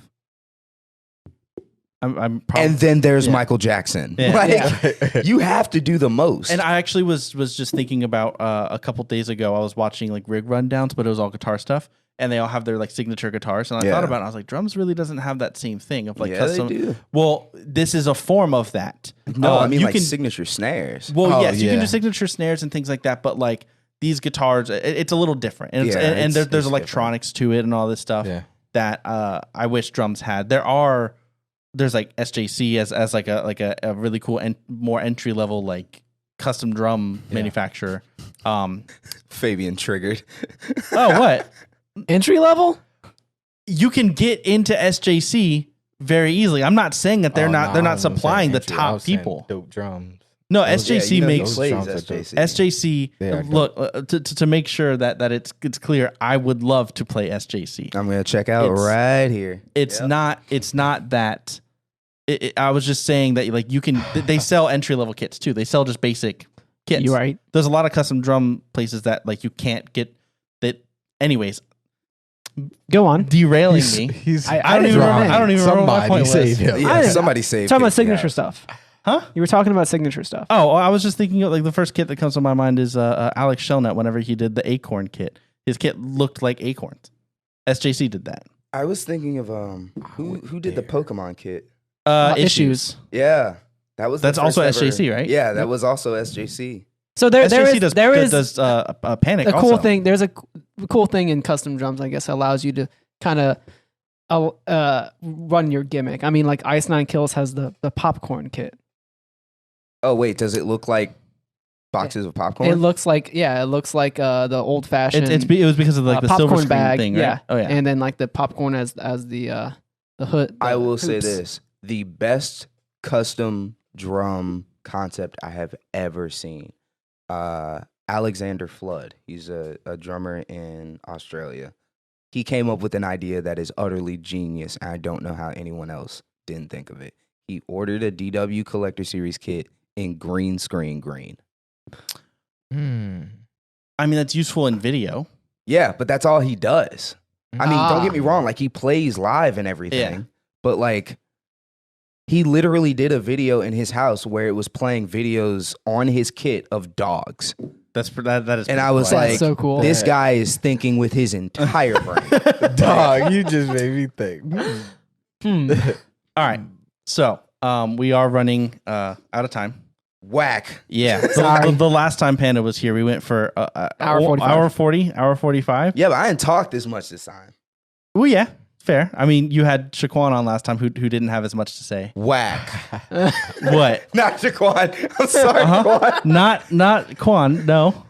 I'm probably, And then there's Michael Jackson. Yeah. Like, you have to do the most. and I actually was just thinking about a couple days ago. I was watching like rig rundowns, but it was all guitar stuff, and they all have their like signature guitars. And I Yeah. thought about it. I was like, drums really doesn't have that same thing of like Yeah, custom. they do. Well, this is a form of that. no, I mean you like can, signature snares. well, Oh, yes, you can yeah. do signature snares and things like that, but like these guitars, it's a little different, and Yeah, and there's it's electronics to it and all this stuff Yeah. that I wish drums had. There are there's like SJC as like a really cool and more entry level like custom drum manufacturer. Fabian triggered. Oh, what? Entry level? You can get into SJC very easily. I'm not saying that they're not supplying the top people. Dope drums. No, SJC makes SJC. Look, to make sure that it's clear, I would love to play SJC. I'm gonna check out right here. It's not that. I was just saying that like you can. They sell entry level kits too. They sell just basic kits. You're right. There's a lot of custom drum places that like you can't get that. Anyways, go on. Derailing me. I don't even remember what my point was. Yeah, somebody saved. Talking about signature stuff. Huh? You were talking about signature stuff. Oh, I was just thinking like the first kit that comes to my mind is Alex Shellnut. Whenever he did the Acorn kit, his kit looked like acorns. SJC did that. I was thinking of who did the Pokemon kit? Issues. Yeah, that's also SJC, right? Yeah, that was also SJC. So there is Panic. A cool thing. There's a cool thing in custom drums. I guess allows you to kind of run your gimmick. I mean, like Ice Nine Kills has the popcorn kit. Oh wait, does it look like boxes of popcorn? It looks like the old fashioned. It was because of like the silver popcorn screen bag thing, right? Yeah. Oh yeah. And then like the popcorn as the hood. I will say this: the best custom drum concept I have ever seen. Alexander Flood. He's a drummer in Australia. He came up with an idea that is utterly genius, and I don't know how anyone else didn't think of it. He ordered a DW Collector Series kit in green screen green. I mean, that's useful in video. Yeah, but that's all he does. I mean, don't get me wrong. Like, he plays live and everything, but like, he literally did a video in his house where it was playing videos on his kit of dogs. That is. And I was like, so cool. This guy is thinking with his entire brain. Dog, you just made me think. All right. So, we are running out of time. Whack. Yeah. The last time Panda was here, we went for hour 45. Hour 45. Yeah, but I didn't talk this much this time. Well, yeah. Fair. I mean, you had Shaquan on last time who didn't have as much to say. Whack. What? Not Shaquan. I'm sorry, Quan. Not Quan. No.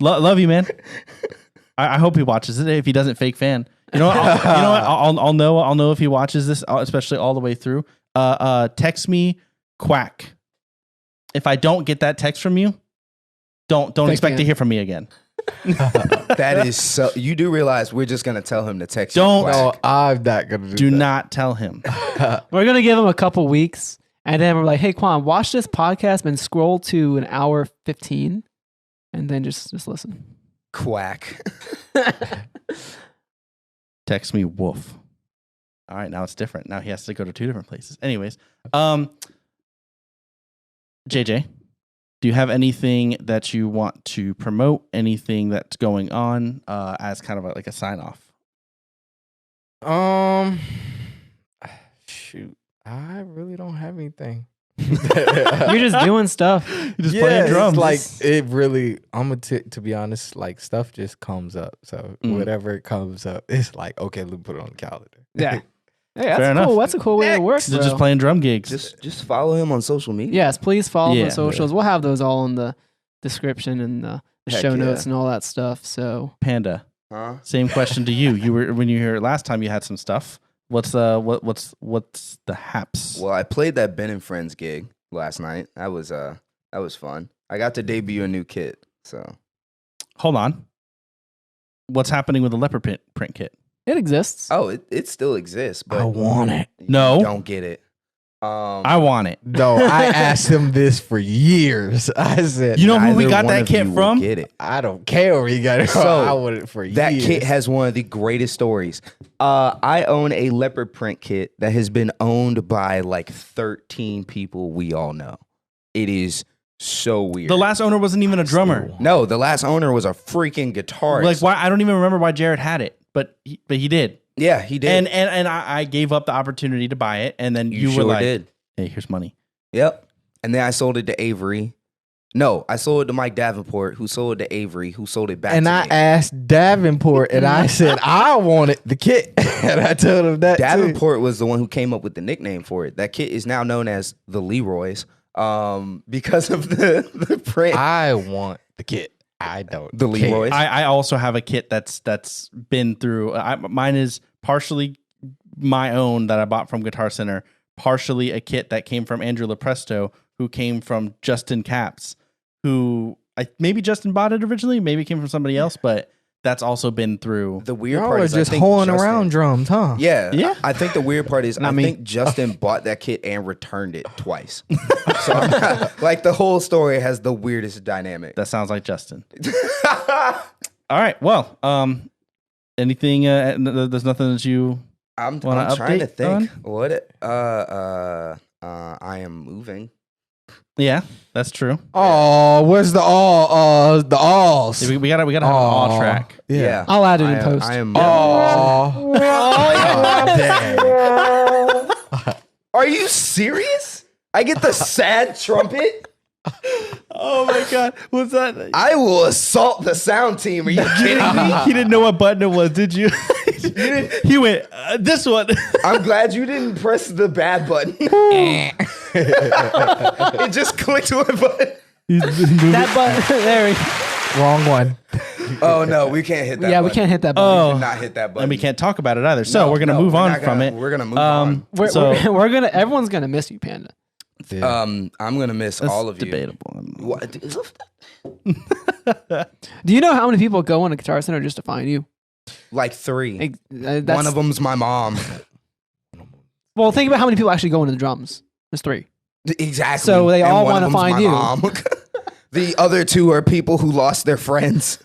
Love you, man. I hope he watches it. If he doesn't, fake fan. You know what? I'll know if he watches this, especially all the way through. Text me quack. If I don't get that text from you, don't expect to hear from me again. That is so. You do realize we're just gonna tell him to text. Don't. You I'm not gonna do not tell him. We're gonna give him a couple weeks, and then we're like, "Hey, Quan, watch this podcast and scroll to an hour 15, and then just listen." Quack. Text me woof. All right, now it's different. Now he has to go to two different places. Anyways, JJ, do you have anything that you want to promote? Anything that's going on as kind of like a sign off? Shoot, I really don't have anything. You're just doing stuff. You're just playing drums. Like it really. To be honest, like stuff just comes up. So whatever comes up, it's like okay, let's put it on the calendar. Yeah. Hey, Fair that's enough. cool. That's a cool way to work. They're just playing drum gigs. Just follow him on social media. Yes, please follow the socials. We'll have those all in the description and the show notes and all that stuff. So Panda, huh? Same question to you. You were when you were here last time. You had some stuff. What's the haps? Well, I played that Ben and Friends gig last night. That was fun. I got to debut a new kit. So Hold on. What's happening with the leopard print kit? it exists. oh, it still exists, but I want it. you No. don't get it. I want it. No, I asked him this for years. I said, You know who we neither got one that of kit you will from? Get it. I don't care where you got it from. So, I want it for That years. kit has one of the greatest stories. I own a leopard print kit that has been owned by like 13 people we all know. It is so weird. The last owner wasn't even a drummer. No, the last owner was a freaking guitarist. Like why? I don't even remember why Jared had it, but he did. Yeah, he did. And I gave up the opportunity to buy it, and then you sure were like, did. "Hey, here's money." Yep. And then I sold it to Avery. No, I sold it to Mike Davenport, who sold it to Avery, who sold it back And to I me. asked Davenport, and I said I wanted the kit, and I told him that too. Davenport was the one who came up with the nickname for it. That kit is now known as the Leroy's because of the print. I want the kit. I don't. The care. Leroy's. I also have a kit that's been through. Mine is partially my own that I bought from Guitar Center, partially a kit that came from Andrew Lepresto, who came from Justin Capps, who maybe Justin bought it originally, maybe it came from somebody else, but that's also been through. The weird Y'all part are is just I think hoeing Justin- around drums, huh? Yeah. I think the weird part is Not me. think Justin bought that kit and returned it twice. So I'm not, like the whole story has the weirdest dynamic. That sounds like Justin. All right. Well, anything? There's nothing that you. I'm Wanna trying to update think. What? I am moving. Yeah, that's true. Oh, where's the alls? Yeah, we gotta have an all track. Yeah. I'll add it in I post. I am. Oh, Dang. Are you serious? I get the sad trumpet. Oh my god, what's that? I will assault the sound team. Are you kidding me? He didn't know what button it was, did you? He went this one. I'm glad you didn't press the bad button. It just clicked one button. That button. There we wrong one. Oh no, we can't hit that. Yeah, button. we can't hit that We button. did not hit that button. And we can't talk about it either. So No, we're gonna no, move we're on not from gonna- it. We're gonna move on. We're gonna. Everyone's gonna miss you, Panda. I'm gonna miss That's all of you. debatable. What? Do you know how many people go into Guitar Center just to find you? Like 3. That's, One of them's my mom. Well, think about how many people actually go into the drums. There's 3. Exactly. So they And all one of wanna them's find my you. mom. The other 2 are people who lost their friends.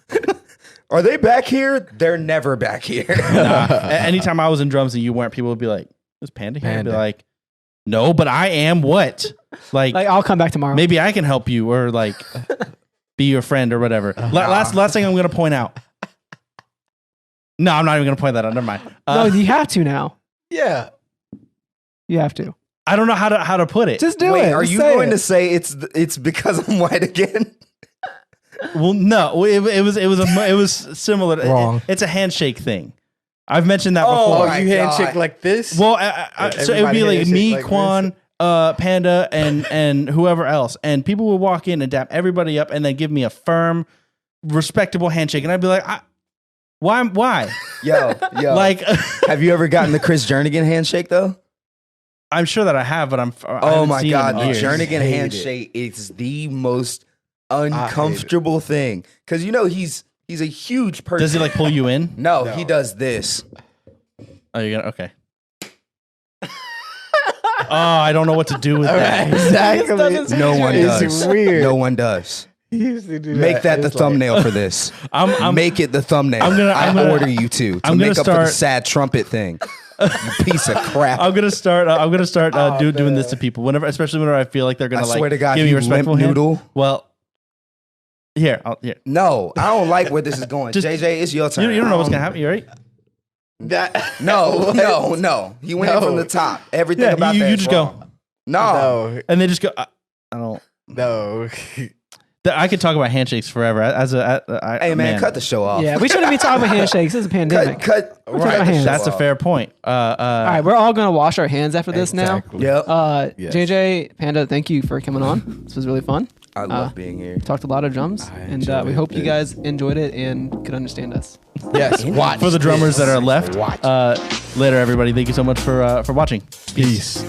Are they back here? They're never back here. Anytime I was in drums and you weren't, people would be like, "Is Panda here?" I'd be Panda. like, "No, but I am what? Like I'll come back tomorrow. maybe I can help you or like be your friend or whatever." Last thing I'm gonna point out. No, I'm not even gonna point that out. Never mind. No, you have to now. Yeah. You have to. I don't know how to put it. Just do Wait, it. are Just you say going it. to say it's because I'm white again? Well, no, it was similar. Wrong. It's a handshake thing. I've mentioned that Oh, before. Oh, my you handshake God. like this? Well, so it would be Everybody like handshake me, like Quan, Panda, and whoever else, and people would walk in and dap everybody up, and then give me a firm, respectable handshake, and I'd be like, why? Yo. Like, Have you ever gotten the Chris Jernigan handshake though? I'm sure that I have, but I Oh haven't my seen God, it the in years. Jernigan Hate it. handshake is the most uncomfortable thing because he's a huge person. Does he like pull you in? No, he does this. Oh, you're gonna okay. Oh, I don't know what to do with that. Exactly. No one It's does. weird. No one does. He used to do Make that the It's like- thumbnambell for this. I'm Make it the thumbnail. I'm gonna- order you to I'm gonna make up for the start- sad trumpet thing. You piece of crap. I'm gonna start doing this to people whenever, especially whenever I feel like they're gonna I like swear to God, give me you a respectful limp hand. noodle. Well, here. No, I don't like where this is going. Just- JJ, it's your turn. You don't know what's gonna happen, you right? That, No, no. He went in No. from the top. Everything Yeah, about you that is just go. wrong. No. no, And they just go. I don't. no. I could talk about handshakes forever. Hey man, cut the show off. Yeah, we shouldn't be talking about handshakes. This is a pandemic. Cut. We're talking about hands. That's a fair point. All right, we're all gonna wash our hands after this now. Exactly. Yep. Yes. JJ Panda, thank you for coming on. This was really fun. I love being here. Talked a lot of drums, I and enjoyed we hope you it. guys enjoyed it and could understand us. Yes, watch For the drummers this. that are left, Watch. later, everybody. Thank you so much for watching. Peace.